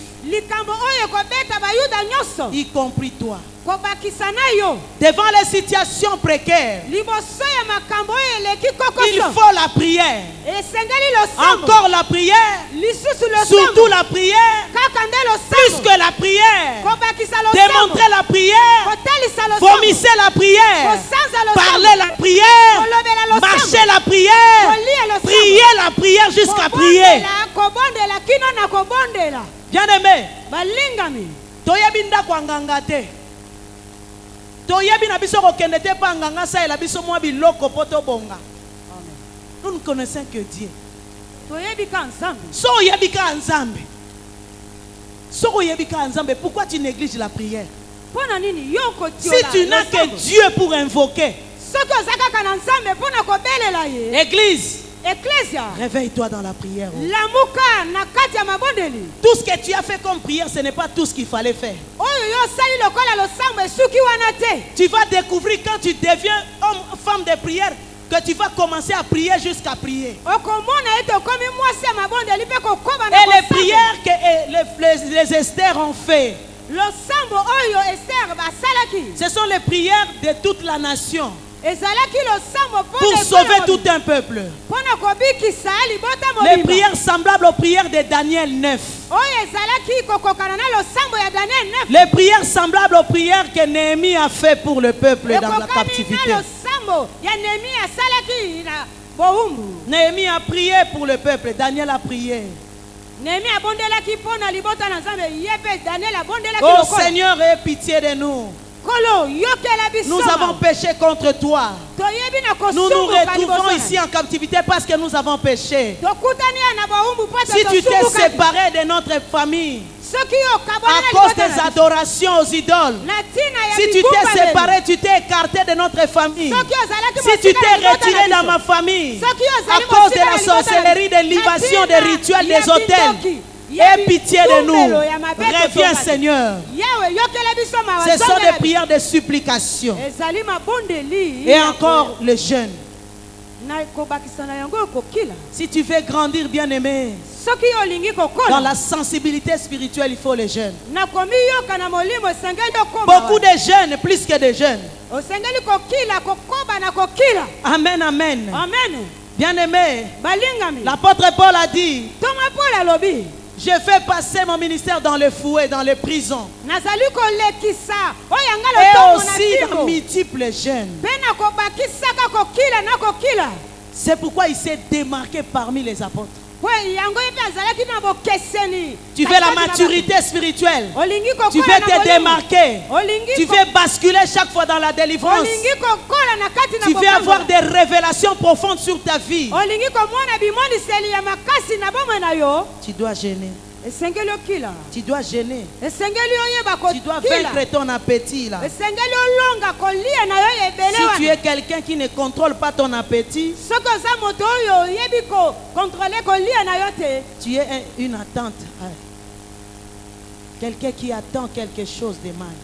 y compris toi. Devant les situations précaires, il faut la prière. Encore la prière, surtout la prière, plus que la prière. Démontrer la prière, vomissez la prière, parler la prière, marcher la prière, prier la prière jusqu'à prier. Bien-aimé, toyebinda kwa nganga te. Toyebina biso kokende te pa nganga sa ela biso mwa biloko poto bonga. Nous ne connaissons que Dieu. So yebika nzambe. So yebika nzambe, pourquoi tu négliges la prière? Si tu n'as que Dieu pour invoquer. Église, réveille-toi dans la prière. Tout ce que tu as fait comme prière, ce n'est pas tout ce qu'il fallait faire. Tu vas découvrir quand tu deviens homme, femme de prière, que tu vas commencer à prier jusqu'à prier. Et les prières que les Esther ont fait, ce sont les prières de toute la nation pour sauver tout un peuple. Les prières semblables aux prières de Daniel 9. Les prières semblables aux prières que Néhémie a fait pour le peuple dans la captivité. Néhémie a prié pour le peuple, Daniel a prié. Oh Seigneur, aie pitié de nous. Nous avons péché contre toi. Nous nous retrouvons ici en captivité parce que nous avons péché. Si tu t'es séparé de notre famille à cause des adorations aux idoles, si tu t'es séparé, tu t'es écarté de notre famille, si tu t'es retiré dans ma famille à cause de la sorcellerie, des libations, des rituels, des autels, aie pitié de nous. Reviens, Seigneur. Ce sont des prières de supplication. Et encore le jeûne. Si tu veux grandir, bien-aimé, dans la sensibilité spirituelle, il faut le jeûne. Beaucoup de jeûnes, plus que de jeûnes. Amen, amen. Bien-aimé, l'apôtre Paul a dit, je fais passer mon ministère dans le fouet, dans les prisons. Et aussi dans multiples jeûnes. C'est pourquoi il s'est démarqué parmi les apôtres. Tu veux la maturité spirituelle. Tu veux te démarquer. Tu veux basculer chaque fois dans la délivrance. Tu veux avoir des révélations profondes sur ta vie. Tu dois gêner. Tu dois gêner. Tu dois vaincre ton appétit là. Si tu es quelqu'un qui ne contrôle pas ton appétit, tu es une attente. Quelqu'un qui attend quelque chose de mal.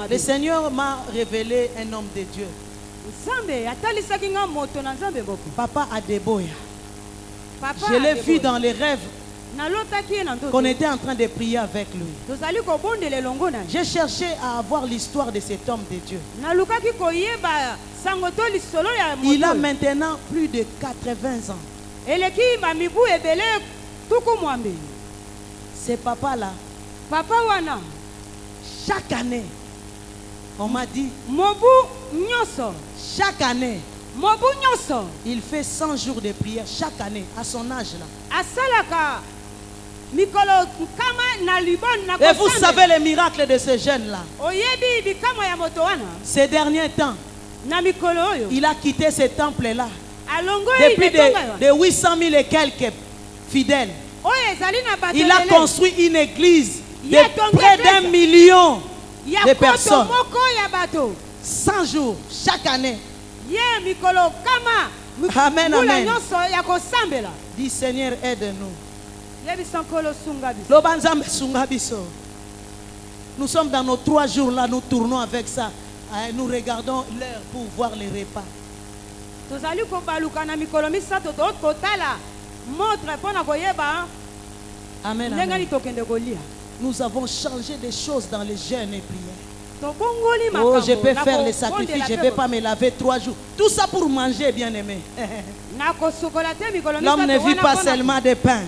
Le Seigneur m'a révélé un homme de Dieu. Papa Adeboya. Je l'ai vu dans les rêves qu'on était en train de prier avec lui. J'ai cherché à avoir l'histoire de cet homme de Dieu. Il a maintenant plus de 80 ans. Ce papa-là, chaque année, on m'a dit, chaque année, il fait 100 jours de prière chaque année à son âge là. Et vous savez les miracles de ce jeune là. Ces derniers temps, il a quitté ce temple là. Depuis de 800 000 et quelques fidèles. Il a construit une église de près d'1 million de personnes. 100 jours chaque année. Amen, amen. Dis Seigneur, aide-nous. Nous sommes dans nos 3 jours là, nous tournons avec ça. Nous regardons l'heure pour voir les repas. Amen, amen. Nous avons changé des choses dans les jeûnes et prières. Oh, je peux faire les sacrifices, je ne vais pas me laver 3 jours. Tout ça pour manger, bien aimé. L'homme ne vit pas seulement de pain.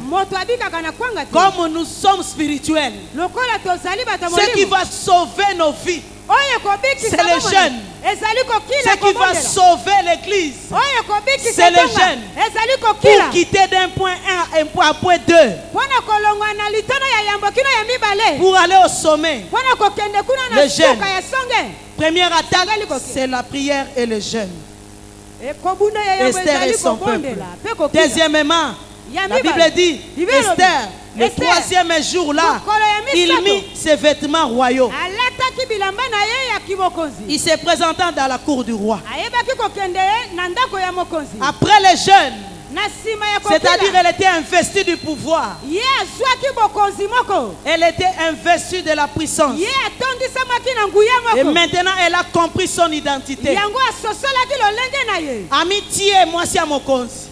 Comme nous sommes spirituels, ce qui va sauver nos vies, c'est les jeunes. Ce qui va sauver l'église, c'est les jeunes. Pour quitter d'un point 1 à un point 2, pour aller au sommet, les jeunes. Première attaque, c'est la prière et le jeûne. Esther et son peuple. Deuxièmement, la Bible dit, Esther, le 3e jour là, il mit ses vêtements royaux. Il se présentant dans la cour du roi. Après les jeûnes, c'est-à-dire elle était investie du pouvoir. Elle était investie de la puissance. Et maintenant elle a compris son identité. Amitié, moi c'est mokonzi.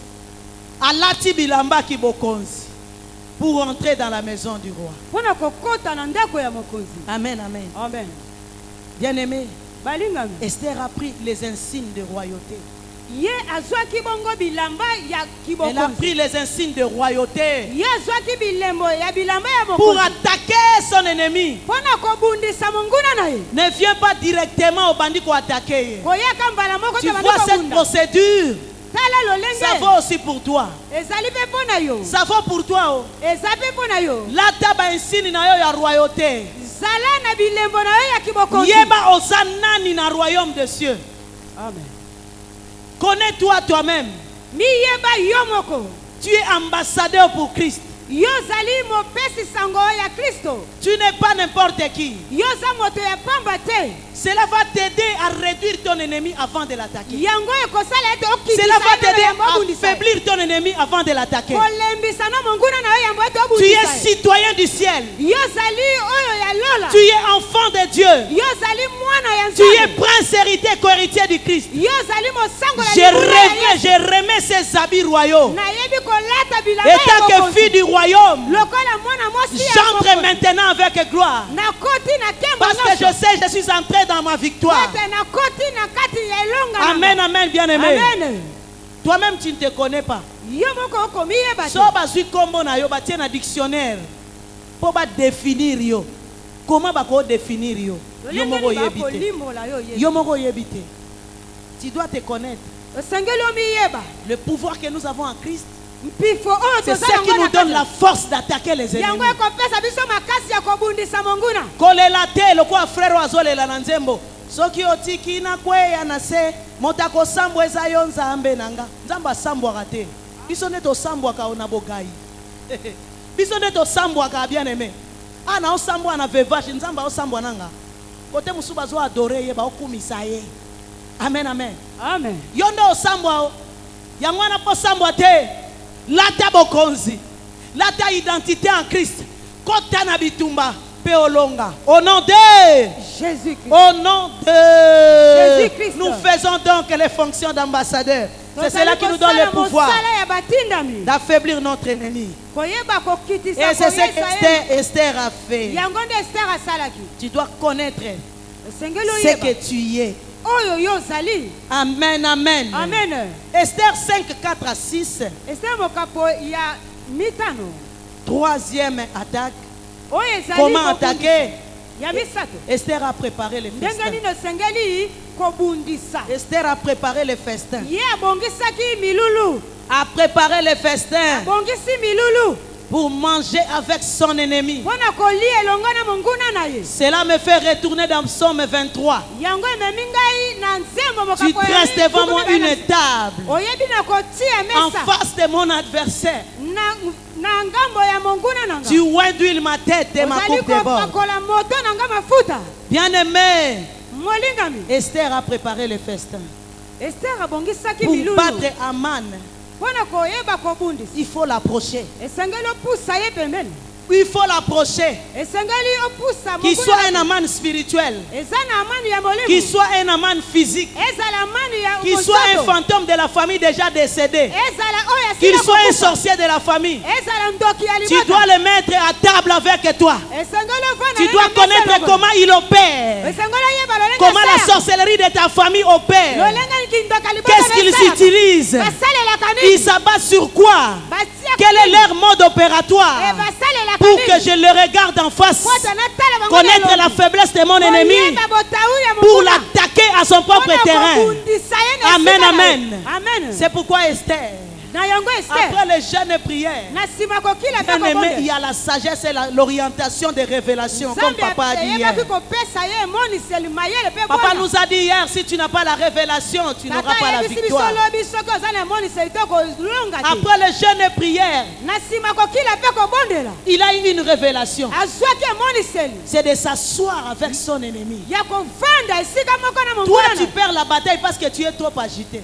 Alati bilamba ki bokonzi. Pour entrer dans la maison du roi. Amen, amen. Amen. Bien aimé, Esther a pris les insignes de royauté. Elle a pris les insignes de royauté pour attaquer son ennemi. Ne viens pas directement au bandit pour attaquer. Tu vois cette procédure. Ça vaut aussi pour toi. Ça vaut pour toi. Là, tu as un signe de royauté. Yeba osanani na royaume des cieux. Amen. Connais-toi toi-même. Tu es ambassadeur pour Christ. Tu n'es pas n'importe qui. Cela va t'aider à réduire ton ennemi avant de l'attaquer. Cela va t'aider à affaiblir ton ennemi avant de l'attaquer. Tu es citoyen du ciel. Tu es enfant de Dieu. Tu es prince héritier, co-héritier du Christ. Je remets ces habits royaux. Et tant que fille du royaume, j'entre maintenant avec gloire. Parce que je sais, je suis entré dans ma victoire. Amen, amen, bien aimé. Toi-même, tu ne te connais pas. So bazui kombo na yo batie na dictionnaire pour ba définir yo. Comment ba ko définir yo? Yo moko yebite. Yo moko yebite. Tu dois te connaître. Le pouvoir que nous avons en Christ, mpifo oyo c'est tozala ce qui yango nous na donne kati. la force d'attaquer les ennemis. Yango ekopesa biso makasi ya kobundisa monguna. Kolela te lokwa frère azolela na nzembo. Soki otiki na kweya na se motako sambo eza yo nzambe nanga. Nzambe asambwaka te. Biso nde tosambwaka na bogai. Biso nde tosambwaka bien aimé. Ana osambwa na vevache nzambe osambwa nanga. Kote musuba zo adore ye ba okumisa ye. Amen amen. Amen. Yo nde osambwa yango wana po sambwa te. Lata bokonzi. Lata identité en Christ. Kota na bitumba pe olonga. Au nom de Jésus-Christ. Au nom de Jésus-Christ. Nous faisons donc les fonctions d'ambassadeur. C'est cela qui nous donne le pouvoir d'affaiblir notre ennemi. Et c'est ce qu'Esther a fait. Tu dois connaître ce que tu es. Amen, amen. Amen. Esther 5, 4 à 6. Troisième attaque. Comment attaquer? Esther a préparé les festins. Esther a préparé les festins. A préparé les festins pour manger avec son ennemi. Cela me fait retourner dans Psaume 23. Tu dresses devant moi une table en face de mon adversaire. Tu oins d'huile ma tête et ma coupe déborde. Bien-aimé, Esther a préparé les festins pour battre Aman. Il faut l'approcher. Il faut l'approcher. Qu'il soit un Aman spirituel, qu'il soit un Aman physique, qu'il soit un fantôme de la famille déjà décédé, qu'il soit un sorcier de la famille. Tu dois le mettre à table avec toi. Tu dois connaître comment il opère, comment la sorcellerie de ta famille opère. Qu'est-ce qu'ils utilisent? Ils s'abattent sur quoi? Quel est leur mode opératoire? Pour que je le regarde en face, connaître la faiblesse de mon ennemi, pour l'attaquer à son propre terrain. Amen, amen. C'est pourquoi Esther, après les jeûnes et prières, il y a la sagesse et l'orientation des révélations, comme papa a dit hier. Papa nous a dit hier, si tu n'as pas la révélation, tu n'auras pas la victoire. Après les jeûnes et prières, il a eu une révélation. C'est de s'asseoir avec son ennemi. Toi, tu perds la bataille parce que tu es trop agité.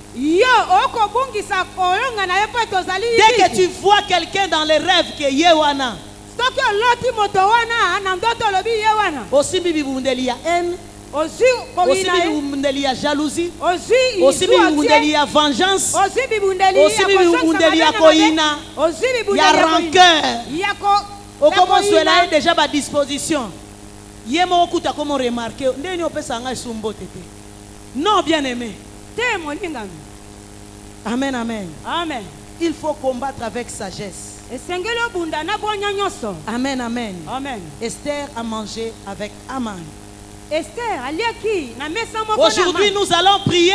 Dès que tu vois quelqu'un dans les rêves que Yewana, aussi il y a haine, aussi il y a jalousie, aussi il y a vengeance, aussi il y a koina, il y a rancœur. Au comment cela est déjà à disposition. Yemo okuta comment remarquer, ndeni opesa nga sumbo tete. Non, bien aimé. Amen, amen. Amen. Il faut combattre avec sagesse. Amen, amen. Amen. Esther a mangé avec Aman. Aujourd'hui, nous allons prier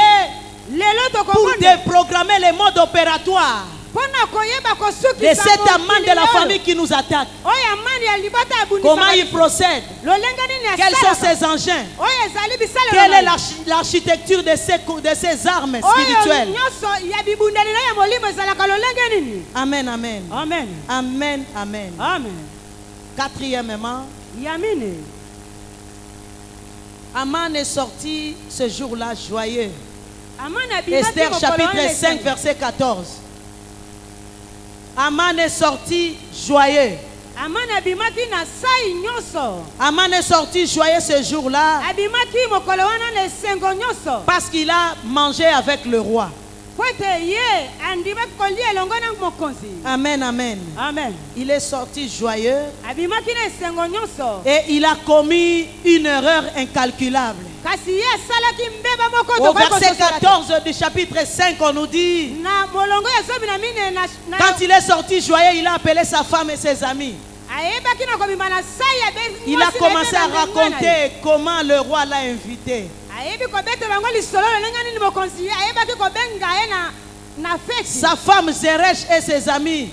pour déprogrammer les modes opératoires de cet Aman de la famille qui nous attaque. Comment il procède? Quels sont ses engins? Quelle est l'architecture de ces armes spirituelles? Amen, amen. Amen. Amen, amen. Amen. Quatrièmement, Aman est sorti ce jour-là joyeux. Esther chapitre 5 verset 14. Aman est sorti joyeux. Aman est sorti joyeux ce jour-là parce qu'il a mangé avec le roi. Amen, amen. Amen. Il est sorti joyeux et il a commis une erreur incalculable. Au verset 14 du chapitre 5, on nous dit, quand il est sorti joyeux, il a appelé sa femme et ses amis. Il a commencé à raconter comment le roi l'a invité. Sa femme Zeresh et ses amis,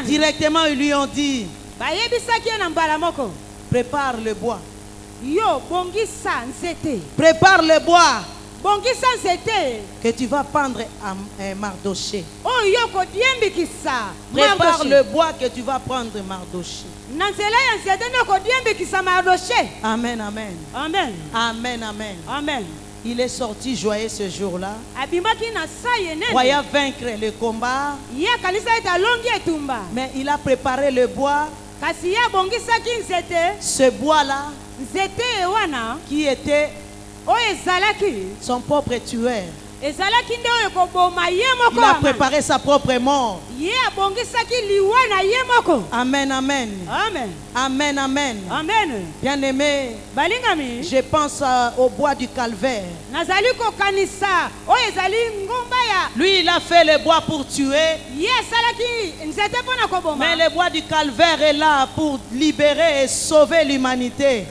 directement ils lui ont dit, prépare le bois. Prépare le bois que tu vas pendre à Mardoché. Prépare le bois que tu vas prendre Mardoché. Amen, amen. Amen. Amen, amen. Amen. Il est sorti joyeux ce jour-là, croyant vaincre le combat, mais il a préparé le bois, ce bois-là, qui était son propre tueur. Il a préparé sa propre mort. Amen, amen. Amen. Amen, amen. Amen. Bien-aimé, je pense au bois du calvaire. Lui, il a fait le bois pour tuer, mais le bois du calvaire est là pour libérer et sauver l'humanité.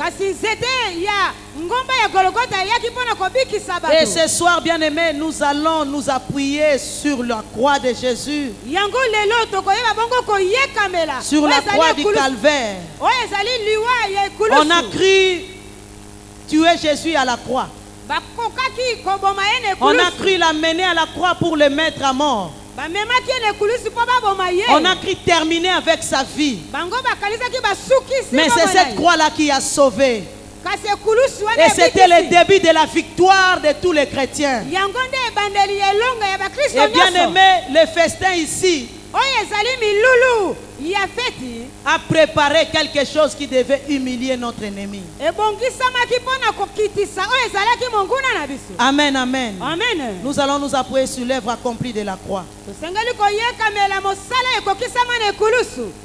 Et ce soir, bien-aimé, nous allons nous appuyer sur la croix de Jésus, sur la croix du calvaire. On a cru tuer Jésus à la croix. On a cru l'amener à la croix pour le mettre à mort. On a cru terminer avec sa vie. Mais c'est cette croix-là qui a sauvé. Et c'était le début de la victoire de tous les chrétiens. Et bien aimé, le festin ici a préparé quelque chose qui devait humilier notre ennemi. Amen, amen. Amen. Nous allons nous appuyer sur l'œuvre accomplie de la croix.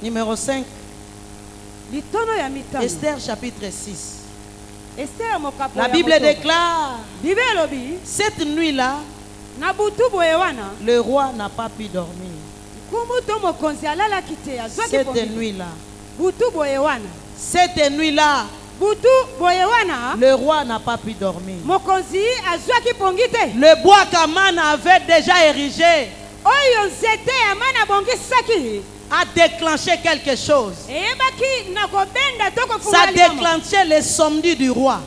Numéro 5. Esther chapitre 6. La Bible déclare, cette nuit-là, le roi n'a pas pu dormir. Cette nuit-là, le roi n'a pas pu dormir. Le bois qu'Aman avait déjà érigé a déclenché quelque chose. Ça a déclenché les sommeils du roi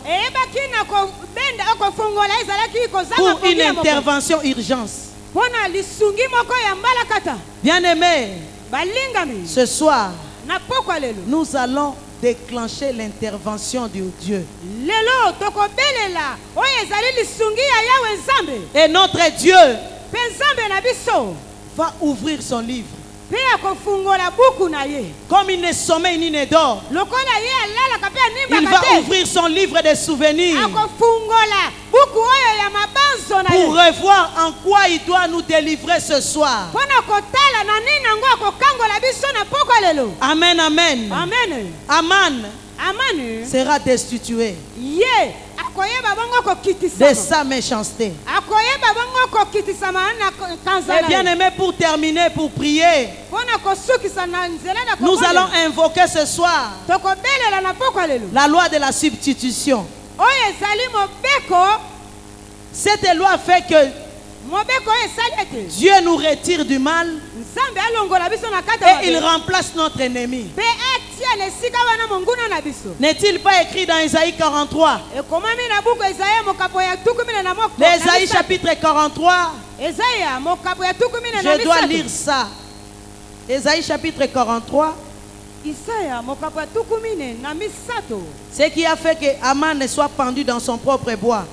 pour une intervention urgence. Bien-aimé, ce soir, nous allons déclencher l'intervention de Dieu. Et notre Dieu va ouvrir son livre. Comme il ne sommeille ni ne dort, il va ouvrir son livre de souvenirs pour revoir en quoi il doit nous délivrer ce soir. Amen, amen. Aman sera destitué de sa méchanceté. Et bien aimé, pour terminer, pour prier, nous allons invoquer ce soir la loi de la substitution. Cette loi fait que Dieu nous retire du mal et il remplace notre ennemi. N'est-il pas écrit dans Isaïe 43? Isaïe chapitre 43. Je dois lire ça. Isaïe chapitre 43. Ce qui a fait que Aman ne soit pendu dans son propre bois.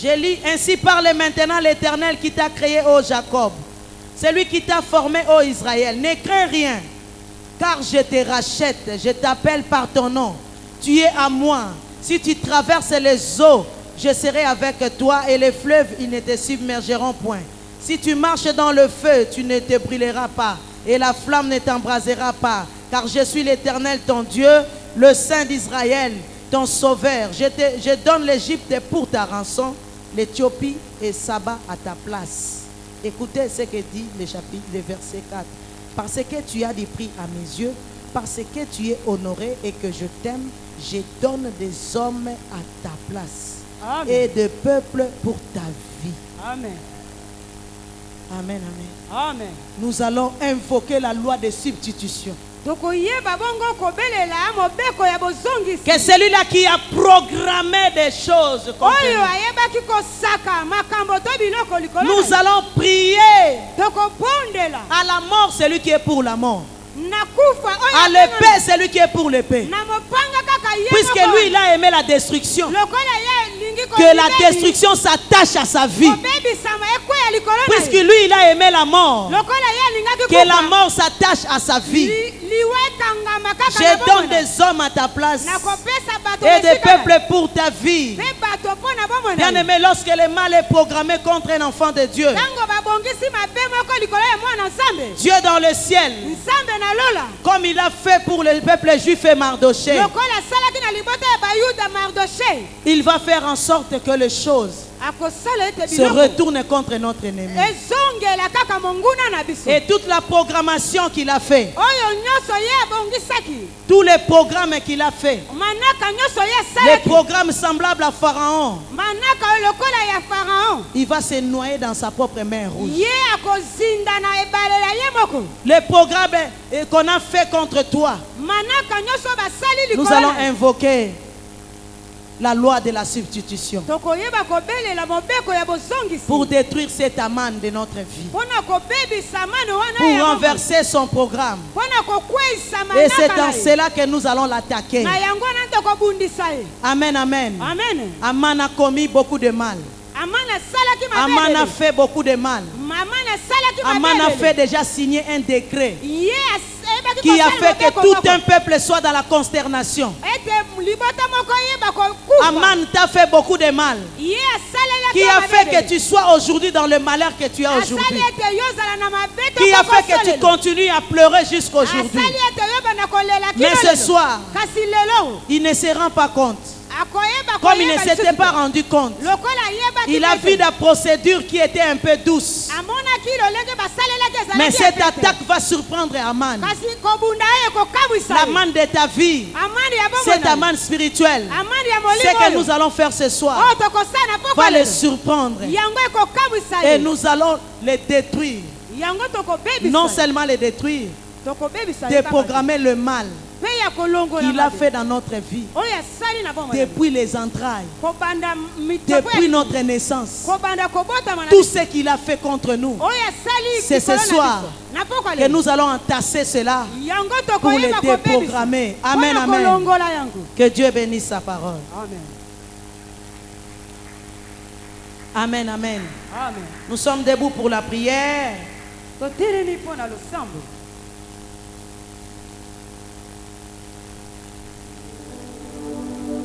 Je lis, ainsi parle maintenant l'Éternel qui t'a créé, ô Jacob, celui qui t'a formé, ô Israël. Ne crains rien, car je te rachète, je t'appelle par ton nom. Tu es à moi. Si tu traverses les eaux, je serai avec toi, et les fleuves, ils ne te submergeront point. Si tu marches dans le feu, tu ne te brûleras pas, et la flamme ne t'embrasera pas, car je suis l'Éternel ton Dieu, le Saint d'Israël, ton sauveur. Je donne l'Égypte pour ta rançon, l'Éthiopie et Saba à ta place. Écoutez ce que dit le chapitre, le verset 4. Parce que tu as des prix à mes yeux, parce que tu es honoré et que je t'aime, je donne des hommes à ta place. Amen. Et des peuples pour ta vie. Amen. Amen, amen. Amen. Nous allons invoquer la loi de substitution. Que celui-là qui a programmé des choses contre nous, nous allons prier à la mort celui qui est pour la mort, à l'épée celui qui est pour l'épée, puisque lui il a aimé la destruction, que la destruction s'attache à sa vie, puisque lui il a aimé la mort, que la mort s'attache à sa vie. Je donne des hommes à ta place et des peuples pour ta vie. Bien aimé, lorsque le mal est programmé contre un enfant de Dieu, Dieu dans le ciel, comme il a fait pour le peuple juif et Mardoché, il va faire en sorte que les choses se retournent contre notre ennemi. Et toute la programmation qu'il a fait, tous les programmes qu'il a fait, les programmes semblables à Pharaon, il va se noyer dans sa propre main rouge. Les programmes qu'on a fait contre toi, nous allons invoquer la loi de la substitution pour détruire cet amant de notre vie, pour renverser son programme. Et c'est dans cela que nous allons l'attaquer. Amen, amen. Aman a commis beaucoup de mal. Aman a fait beaucoup de mal. Aman a fait déjà signer un décret qui a fait que tout un peuple soit dans la consternation. Aman t'a fait beaucoup de mal, qui a fait que tu sois aujourd'hui dans le malheur que tu as aujourd'hui, qui a fait que tu continues à pleurer jusqu'aujourd'hui. Mais ce soir, il ne se rend pas compte. Comme il ne s'était pas rendu compte, il a vu la procédure qui était un peu douce. Mais cette attaque va surprendre Aman. L'aman de ta vie, cet aman spirituel, ce que nous allons faire ce soir va le surprendre. Et nous allons les détruire. Non seulement les détruire, déprogrammer le mal qu'il a fait dans notre vie, depuis les entrailles, depuis notre naissance. Tout ce qu'il a fait contre nous, c'est ce soir que nous allons entasser cela pour les déprogrammer. Amen, amen. Que Dieu bénisse sa parole. Amen, amen. Nous sommes debout pour la prière.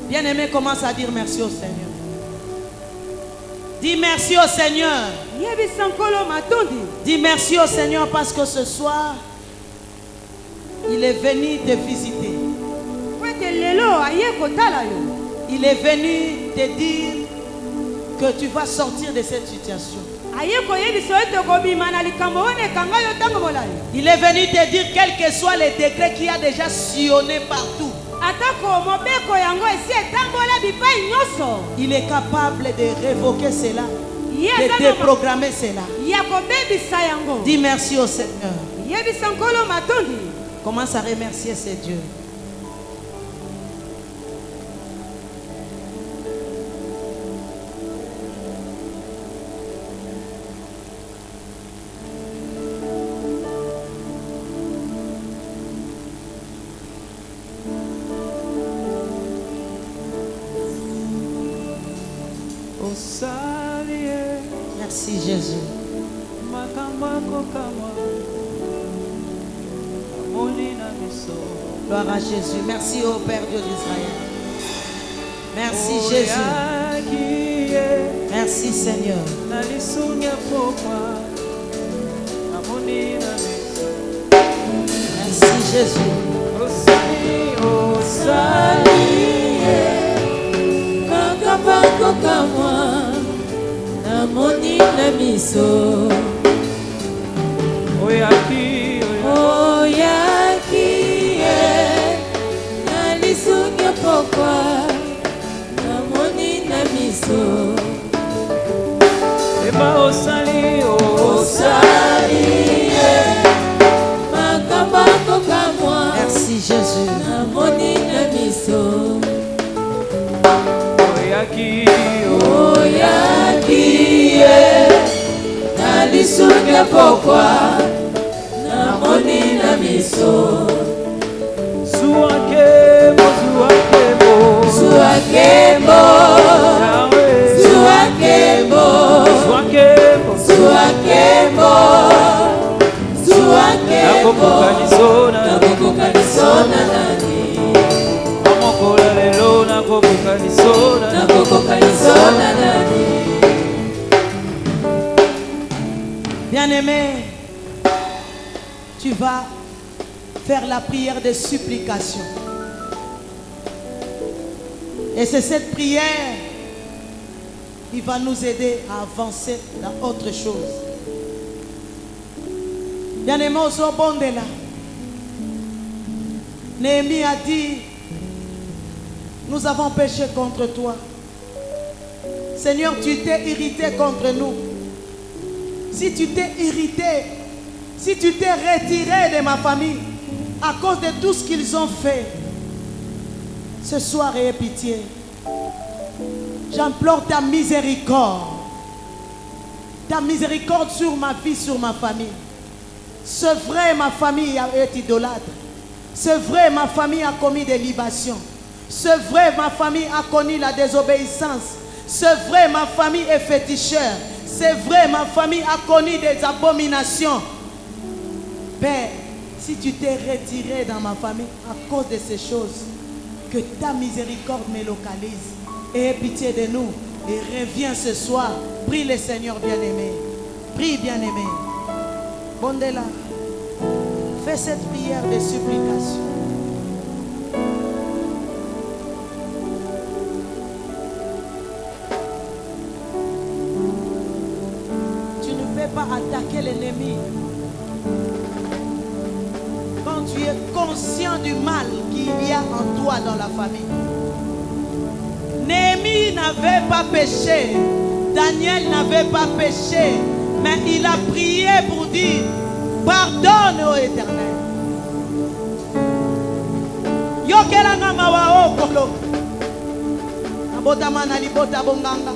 Bien-aimé, commence à dire merci au Seigneur. Dis merci au Seigneur. Dis merci au Seigneur parce que ce soir, il est venu te visiter. Il est venu te dire que tu vas sortir de cette situation. Il est venu te dire quel que soit le décret qui a déjà sillonné partout. Il est capable de révoquer cela, de déprogrammer cela. Dis merci au Seigneur. Commence à remercier ce Dieu. Merci Jésus. Gloire à Jésus. Merci au Père Dieu d'Israël. Merci Jésus. Merci Seigneur. Merci Jésus. Namoni na miso oyaki biso eba osali osali makambo akokamwa Merci Jésus. namoni na biso oyaki ye na lisuke pokwa namoni na biso zuakemo zuakemo zuakemo zuakemo zuakemo zuakemo nakokokanisona nani amokola lelo nakokokanisona nani. Bien-aimé, tu vas faire la prière de supplication. Et c'est cette prière qui va nous aider à avancer dans autre chose. Bien-aimé, au Sobondela, Néhémie a dit, nous avons péché contre toi. Seigneur, tu t'es irrité contre nous. Si tu t'es irrité, si tu t'es retiré de ma famille à cause de tout ce qu'ils ont fait, ce soir aie pitié. J'implore ta miséricorde. Ta miséricorde sur ma vie, sur ma famille. C'est vrai, ma famille est idolâtre. C'est vrai, ma famille a commis des libations. C'est vrai, ma famille a connu la désobéissance. C'est vrai, ma famille est féticheur. C'est vrai, ma famille a connu des abominations. Père, si tu t'es retiré dans ma famille à cause de ces choses, que ta miséricorde me localise. Aie pitié de nous et reviens ce soir. Prie le Seigneur bien-aimé. Prie bien-aimé. Bondela, fais cette prière de supplication. Tu ne peux pas attaquer l'ennemi quand tu es conscient du mal qu'il y a en toi dans la famille. Néhémie n'avait pas péché, Daniel n'avait pas péché, mais il a prié pour dire pardonne ô Éternel. Yokelanga mawa okolo. Abotama na libota bonganga.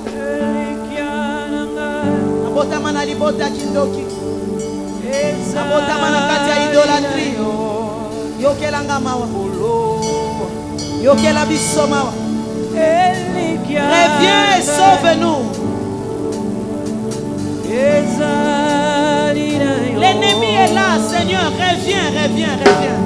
Abotama na libota kindoki. Abotama na kati ya idolatrie. Yokelanga mawa. Yokela biso mawa. Reviens et sauve-nous. L'ennemi est là, Seigneur. Reviens, reviens, reviens.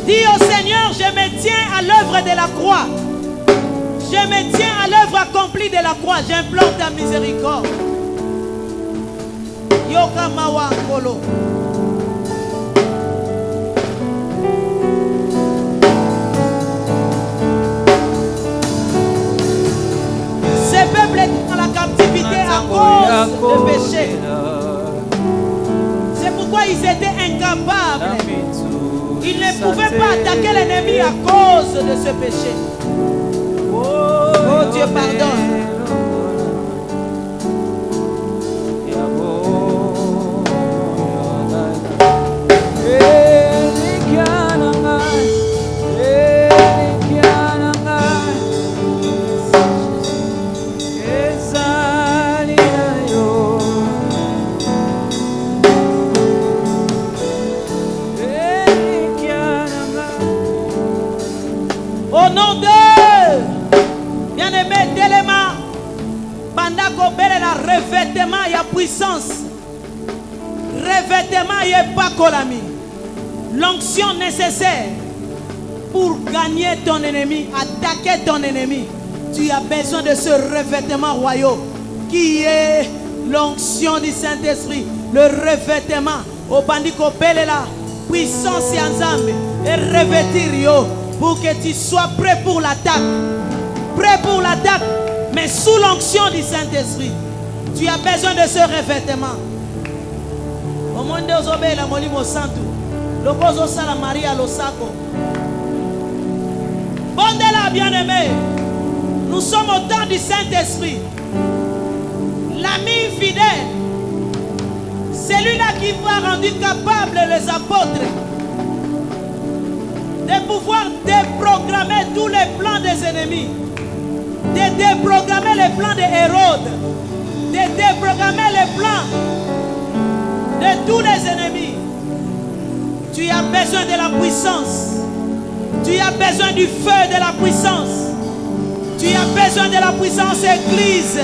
Dis au Seigneur, je me tiens à l'œuvre de la croix. Je me tiens à l'œuvre accomplie de la croix. J'implore ta miséricorde. Yoka mawa kolo. Ce peuple est dans la captivité à cause de péché. C'est pourquoi ils étaient incapables. Ils ne pouvaient pas attaquer l'ennemi à cause de ce péché. Oh Dieu, pardonne. Au nom de bien-aimé, Téléma, Bandako Belela, revêtement et puissance, revêtement et pas kolami, l'onction nécessaire pour gagner ton ennemi, attaquer ton ennemi. Tu as besoin de ce revêtement royal. qui est l'onction du Saint-Esprit, le revêtement. Au bandiko belela, puissance et ensemble, et revêtir yo, pour que tu sois prêt pour l'attaque. Prêt pour l'attaque, mais sous l'onction du Saint-Esprit. Tu as besoin de ce revêtement. Au monde de Ozobe, la Molimo Santo, le Bozo Sala Maria Losako. Bondela bien-aimé, nous sommes au temps du Saint-Esprit. L'ami fidèle, celui-là qui va rendre capable les apôtres de pouvoir déprogrammer tous les plans des ennemis, de déprogrammer les plans de Hérode, de déprogrammer les plans de tous les ennemis. Tu as besoin de la puissance. Tu as besoin du feu de la puissance. Tu as besoin de la puissance, Église.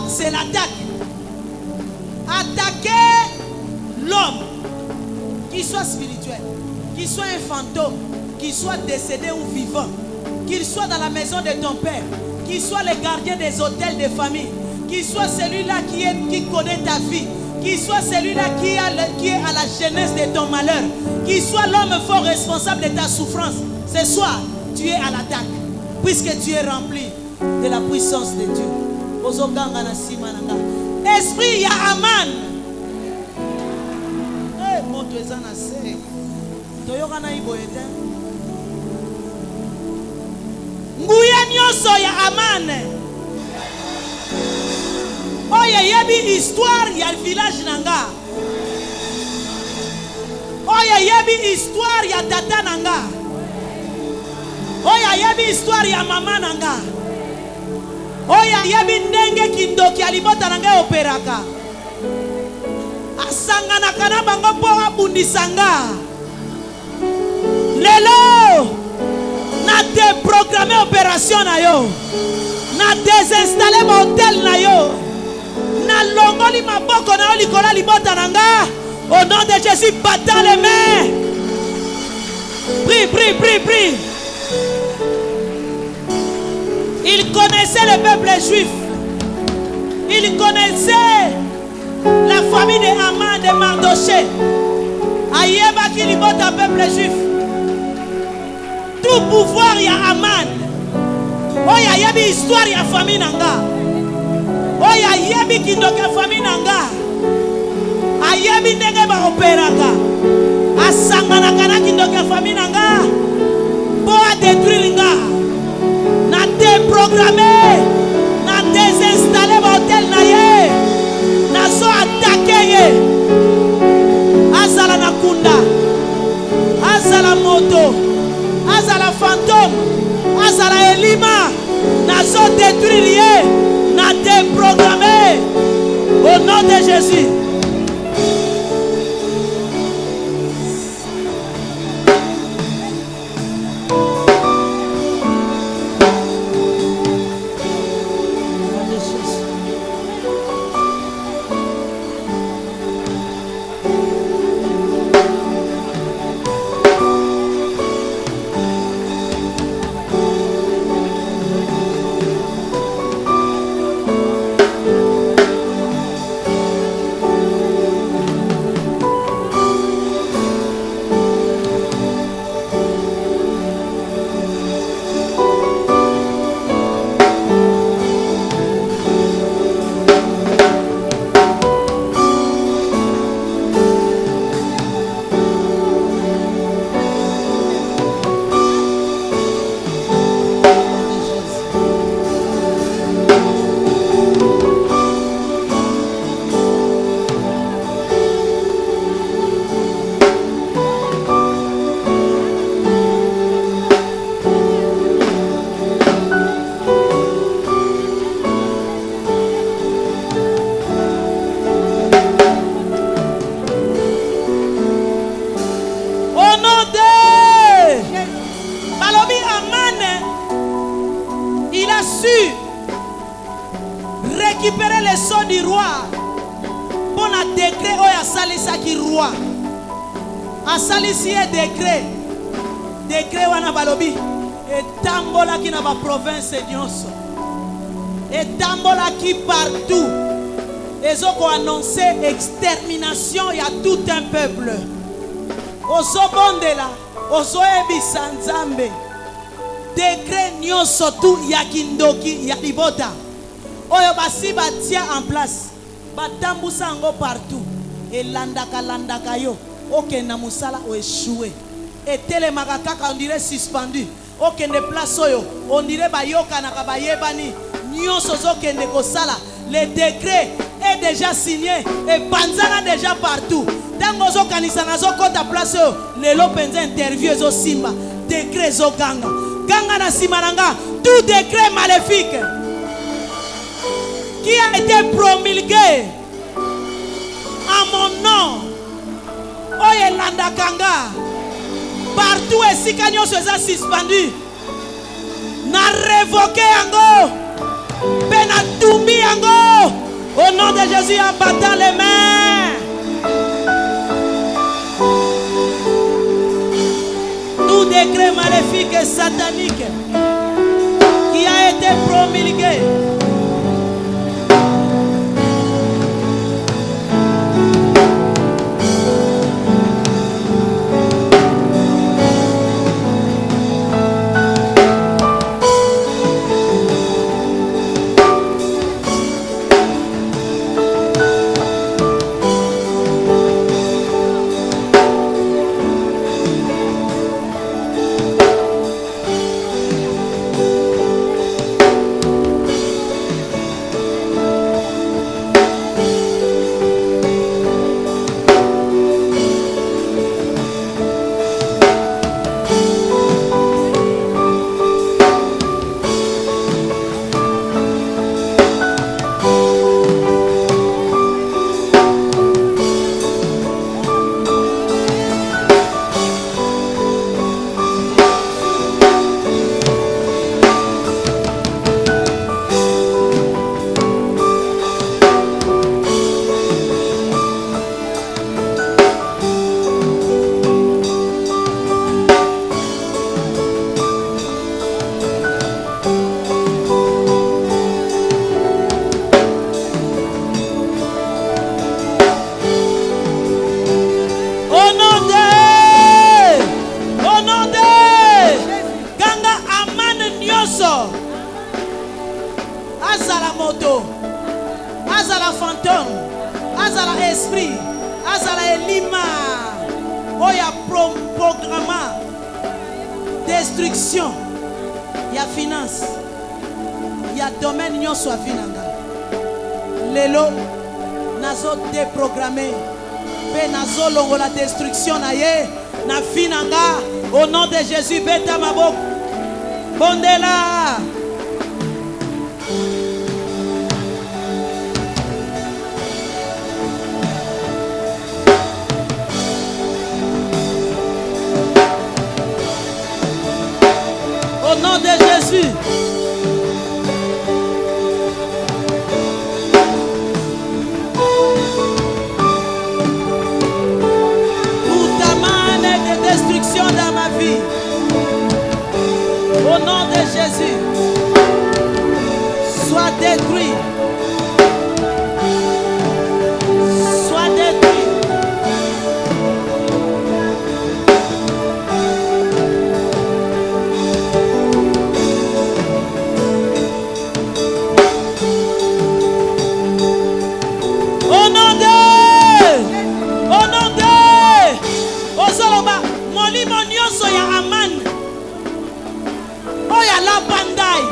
C'est l'attaque. Attaquer l'homme, qu'il soit spirituel, qu'il soit un fantôme, qu'il soit décédé ou vivant, qu'il soit dans la maison de ton père, qu'il soit le gardien des hôtels de famille, qu'il soit celui-là qui connaît ta vie, qu'il soit celui-là qui est à la jeunesse de ton malheur, qu'il soit l'homme fort responsable de ta souffrance. Ce soir, tu es à l'attaque, puisque tu es rempli de la puissance de Dieu. Esprit ya Aman. Moto ezana se. Toyoka na iboyete. Nguya nyoso ya Aman. Oye yebi histoire ya village nanga. Oye yebi histoire ya tata nanga. Oye yebi histoire ya mama nanga. Oya yebi ndenge kindoki alibota nanga operaka. Asangana kana bango po abundisanga. Lelo na déprogrammer opération na yo. Na désinstaller motel na yo. Na longoli maboko na yo likola libota nanga. Au nom de Jésus, battant les mains. Prie, prie, prie, prie. Il connaissait le peuple juif. Il connaissait la famille de Haman, de Mardoché. Ayeba qui libère un peuple juif. Tout pouvoir y a Haman. Oya yebi histoire y a famille nanga. Oya yebi qui donc famille nanga. Ayebi ndenge ba operaka. Asangana kana qui donc famille nanga. Pour détruire linga. Na déprogrammer, na désinstaller l'hôtel na ye, na so attaquer ye. Azala na kunda, azala moto, azala fantôme, azala elima, na so détruire ye, na déprogrammer. Au nom de Jésus. récupérer les sceaux du roi. Pour un décret, il y a salisa qui roi. A salisi un décret. Décret wana balobi. Et tambola qui n'a pas province nyonso. Et tambola qui partout. Ils ont annoncé extermination. Il y a tout un peuple. Oso bondela. Oso ebi sanzambe. Décret nyonso tout yakindoki yalibota. Oyo basi batia en place. Batambusa ngo partout. Et landaka yo. Ok na musala o échoué. Et telemaka kaka on dirait suspendu. Ok ne place oyo. On dirait bayoka na kabayebani. Nyonso zokende kosala. Le décret est déjà signé. Et panzana déjà partout. Tango zo kanisa na zo kota place oyo. Lelo penza interview zo simba. Décret zo ganga. Ganga na simananga. Tout décret maléfique qui a été promulgué en mon nom. Oye landa kanga. Partout et si kanyo se suspendu. Na révoqué yango. Pena tumbi yango. Au nom de Jésus en battant les mains. Tout décret maléfique et satanique qui a été promulgué. Azala moto, azala fantôme, azala esprit, azala elima. Oya programma destruction. Ya finance, ya domaine nyonso afinanga. Lelo nazo déprogrammer, pe nazo longo la destruction na ye na finanga. Au nom de Jésus, beta maboko, bondela. Au nom de Jésus. Pour ta main de destruction dans ma vie. Au nom de Jésus. Sois détruit. Sois détruit. La bandai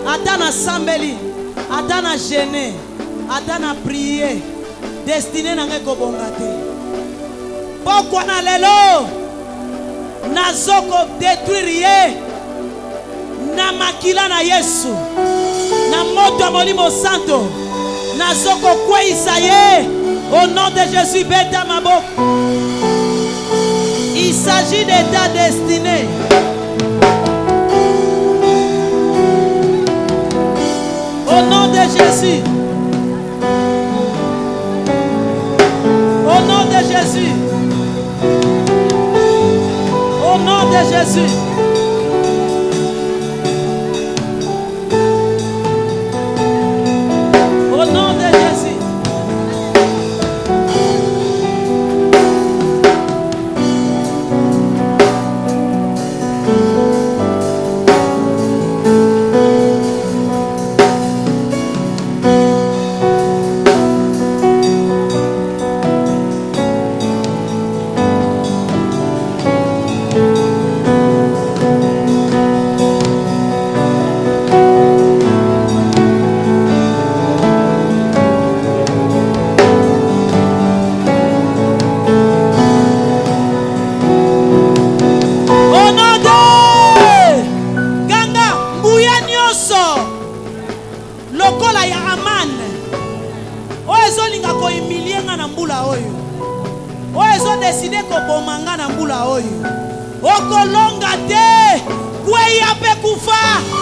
Adana sambeli Adana gêné Adana prier destiné na ngeko bongate. Pourquoi na lelo nazoko détruire na makila na Yesu na moto molimo santo nazoko kweisa ye au nom de Jésus beta maboko. Il s'agit de ta destinée. Au nom de Jésus. Jésus. Au nom de Jésus. Au nom de Jésus. Au nom de Jésus.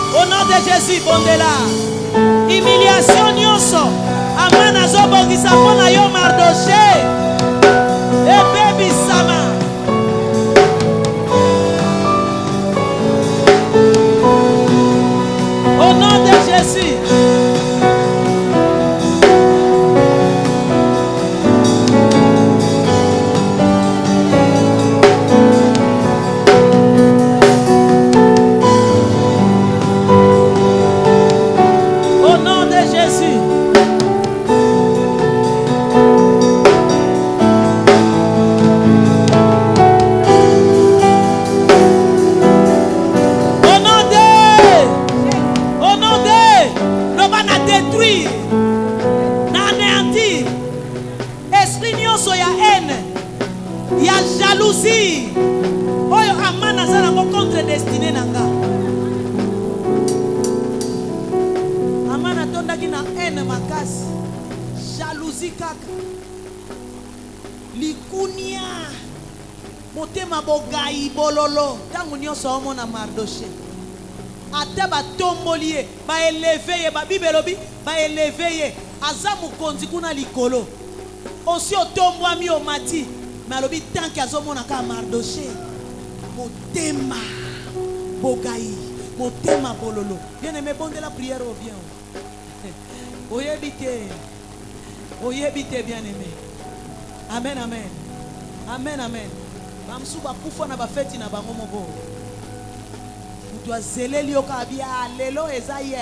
Au nom de Jésus, bondela. Humiliation nyonso. Amana zobongisa pona yo Mardoché. Et baby sama. Au nom de Jésus. Jalousie. Oyo amana zala ngo contre destiné nanga. Amana tondaki na haine makasi. Jalousie kaka. Likunia. Motema bogai bololo. Tangu nyonso omona Mardoché. Ata batomboli ye, ba élevé ye, ba bibelobi, ba élevé ye. Azamu konzi kuna likolo. Osi otombwami omati. Mais alobi tant qu'il y a un Mardoché, motema bogaï, motema bololo. Bien aimé, bon de la prière au bien. Oyebite bien aimé. Amen, amen. Amen, amen. Bamsuba kufa na bafeti na bango mobo. Mutwa zele lioka bia lelo ezaye.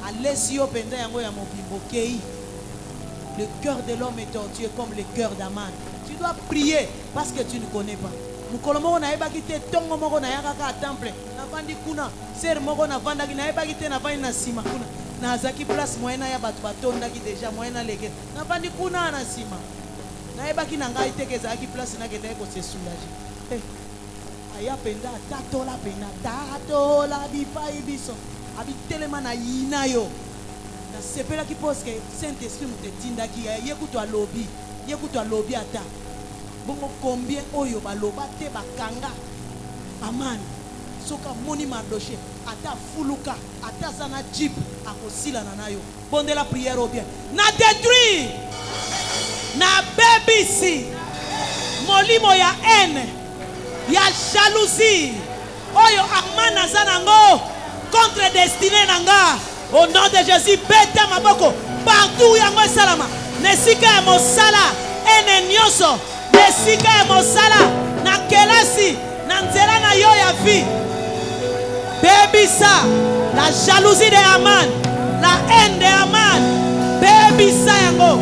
Alesio penda yango ya mobimbo kei. Le cœur de l'homme est tortueux comme le cœur d'Aman. Tu dois prier parce que tu ne connais pas. Mukolomo na eba kite tongo moko na yaka temple. Na vandi kuna ser moko na vanda ki na eba kite na vandi na sima kuna. Na azaki place moyena ya batu batonda ki déjà moyena leke. Na vandi kuna na sima. Na eba ki na ngai teke zaki place na kende ko se soulager. Aya penda tatola bipai biso. Abi telema na yina yo. Na sepela ki pose que Saint-Esprit mute tinda ki yekuto alobi. Yekuto alobi ata. Bongo combien oyo baloba te bakanga. Aman. Soka moni Mardoché. Ata fuluka. Ata zana jeep. Akosila nanayo. Bonde la prière au bien. Na détruit. Na bebisi. Molimo ya haine. Ya jalousie. Oyo amana zanango. Contre destiné nanga. Au nom de Jésus, bête maboko. Partout yango salama. Nesika ya mosala. Ene nyoso. Nesika ya mosala. Na kelasi. Na nzela na yo ya vie. Baby ça. La jalousie de Aman. La haine de Aman. Baby ça yango.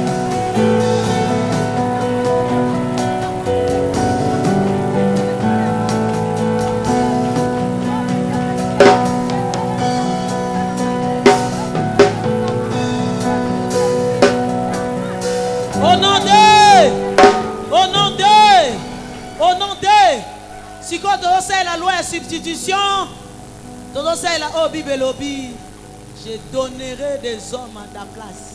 Si quand on sait la loi de substitution, on sait la obi, je donnerai des hommes à ta place.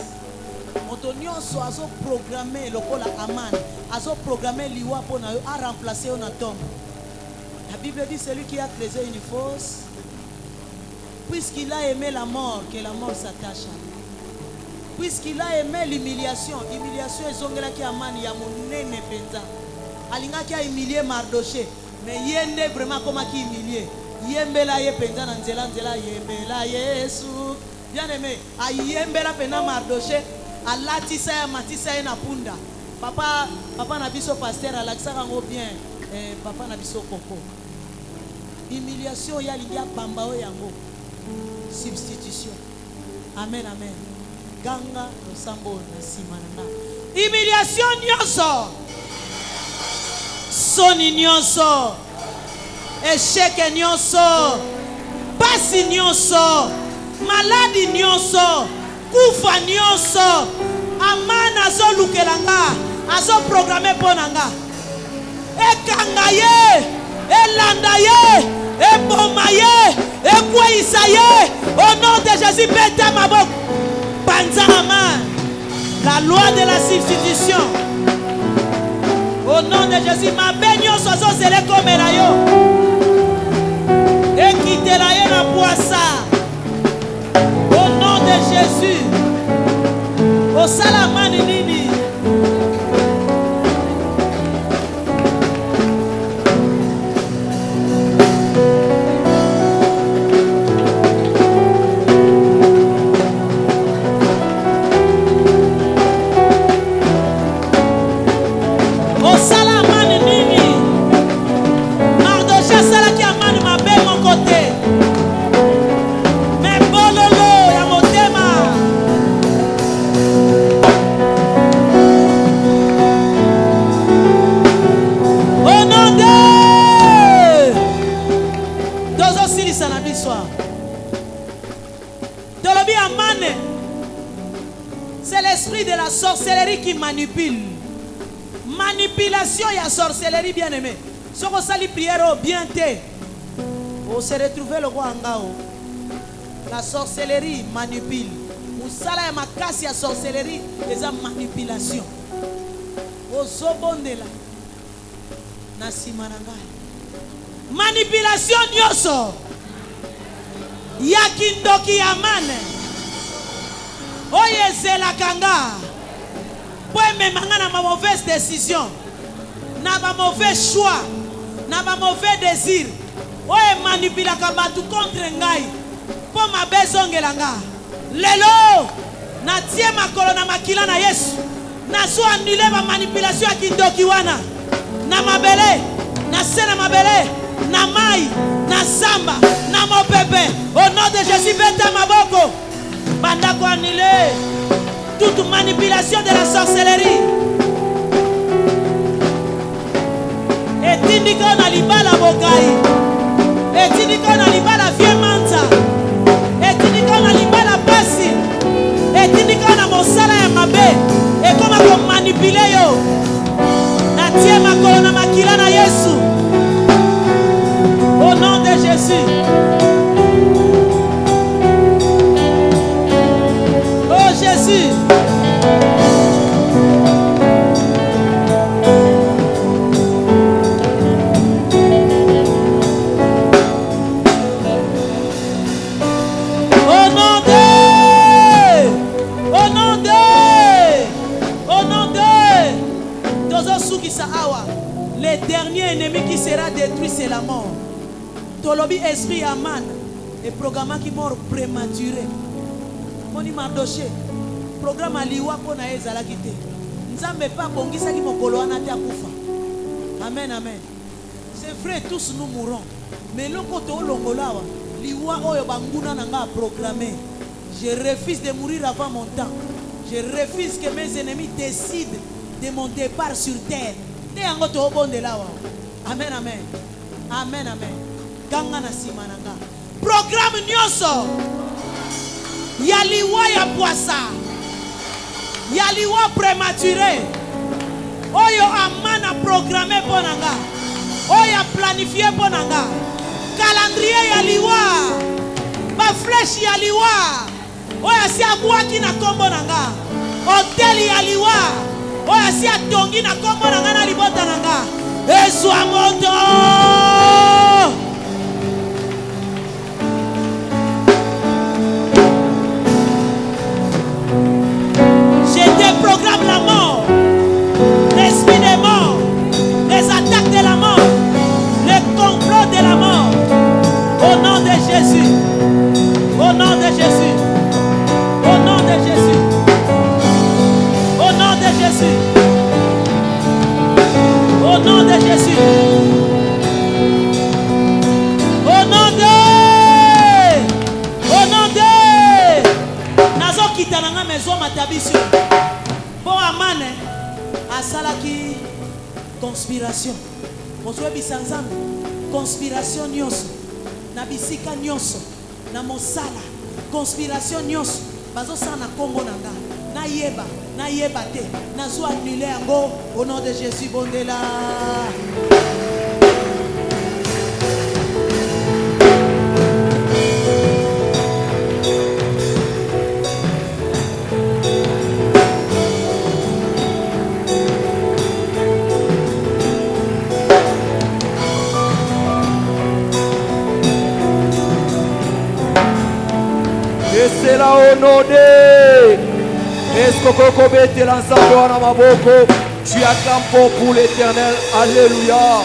Montonio soit programmé le col à Aman, a programmé l'Iwa pour a remplacer un atome. La Bible dit celui qui a creusé une fosse, puisqu'il a aimé la mort, que la mort s'attache à lui. puisqu'il a aimé l'humiliation, humiliation ezongelaki amani ya monene penza. Alingaki a humilier Mardoché, mais yende vraiment komaki humilier. Yembela ye penza na nzela nzela yembela Yesu. Bien aimé, a yembela pena Mardoché, alatisa ya matisa ye na punda. Papa na biso pasteur alaksaka ngo bien, papa na biso koko. Humiliation ya lingia bamba o yango. Substitution. Amen, amen. Ganga losambo na simananga. Humiliation nyonso. Soni nyonso. Échec nyonso. Pasi nyonso. Maladi nyonso. Kufa nyonso. Amana zo lukelanga. Azo programme ponanga. Ekanga ye. Elanda ye. Eboma ye. Ekweisa ye. Au nom de Jésus, bête ma boque. Panzama. La loi de la substitution. Au nom de Jésus, ma baigne soso sele comme la yo. Et quitte la yo na poissa. Au nom de Jésus. Au salamani nini. C'est l'esprit de la sorcellerie qui manipule. Manipulation, il y a sorcellerie, bien aimé. Si on sali prière bien té, on se retrouve le roi Angao. La sorcellerie manipule. Moussala ya makasi ya sorcellerie, c'est la manipulation. Ozobondela na simananga. Manipulation nyoso. Yakindoki amane. Oye zela kanga. Poe me mangana ma mauvaise décision. Na ma mauvais choix. Na ma mauvais désir. Oye manipula kabatu contre ngai. Po ma bezongelanga. Lelo na tie makolo na makila na Yesu. Na so annule ma manipulation ya kindoki wana. Na mabele, na sena mabele, na mai, na samba, na mopepe. Au nom de Jésus, bête maboko. Bandako annulé toute manipulation de la sorcellerie. Et tindika na libala bokai. Et tindika na libala vie manta. Et tindika na libala pasi. Et tindika na mosala ya mabe. Et comment manipuler yo. Na tie makolo na makila na Yesu. Au nom de Jésus. Oh Jésus. Le dernier ennemi qui sera détruit, c'est la mort. Tolobi esprit Aman et programme qui mort prématuré. Moni Mardoché, programme aliwa pona ezala kite. Nzambe pa bongisa ki mokolo wana te akufa. Amen, amen. C'est vrai, tous nous mourrons. Mais lokoto olongolawa, liwa oyo banguna nanga programmé. Je refuse de mourir avant mon temps. Je refuse que mes ennemis décident de mon départ sur terre. Amen, amen. Amen, amen. Ganga na simananga. Programme nyoso. Yaliwa ya poissa. Yaliwa prématuré. Oyo amana programmé ponanga. Oyo planifié ponanga. Calendrier yaliwa. Ba flèche yaliwa. Oyo si abwaki na kombo nanga. Hotel yaliwa. Oya si atongi na kombo na ngana libota nanga. Ezwa moto. qui conspiration. Bonsoir bisanzam. Conspiration nyonso. Na bisika nyonso. Na mosala. Conspiration nyonso. Bazo sana kombo nanga. Na yeba te. Na zo annuler yango au nom de Jésus bondela. Et c'est là au nom de... Est-ce que vous mettez l'ensemble dans ma bouche? Tu acclames pour l'Éternel. Alléluia.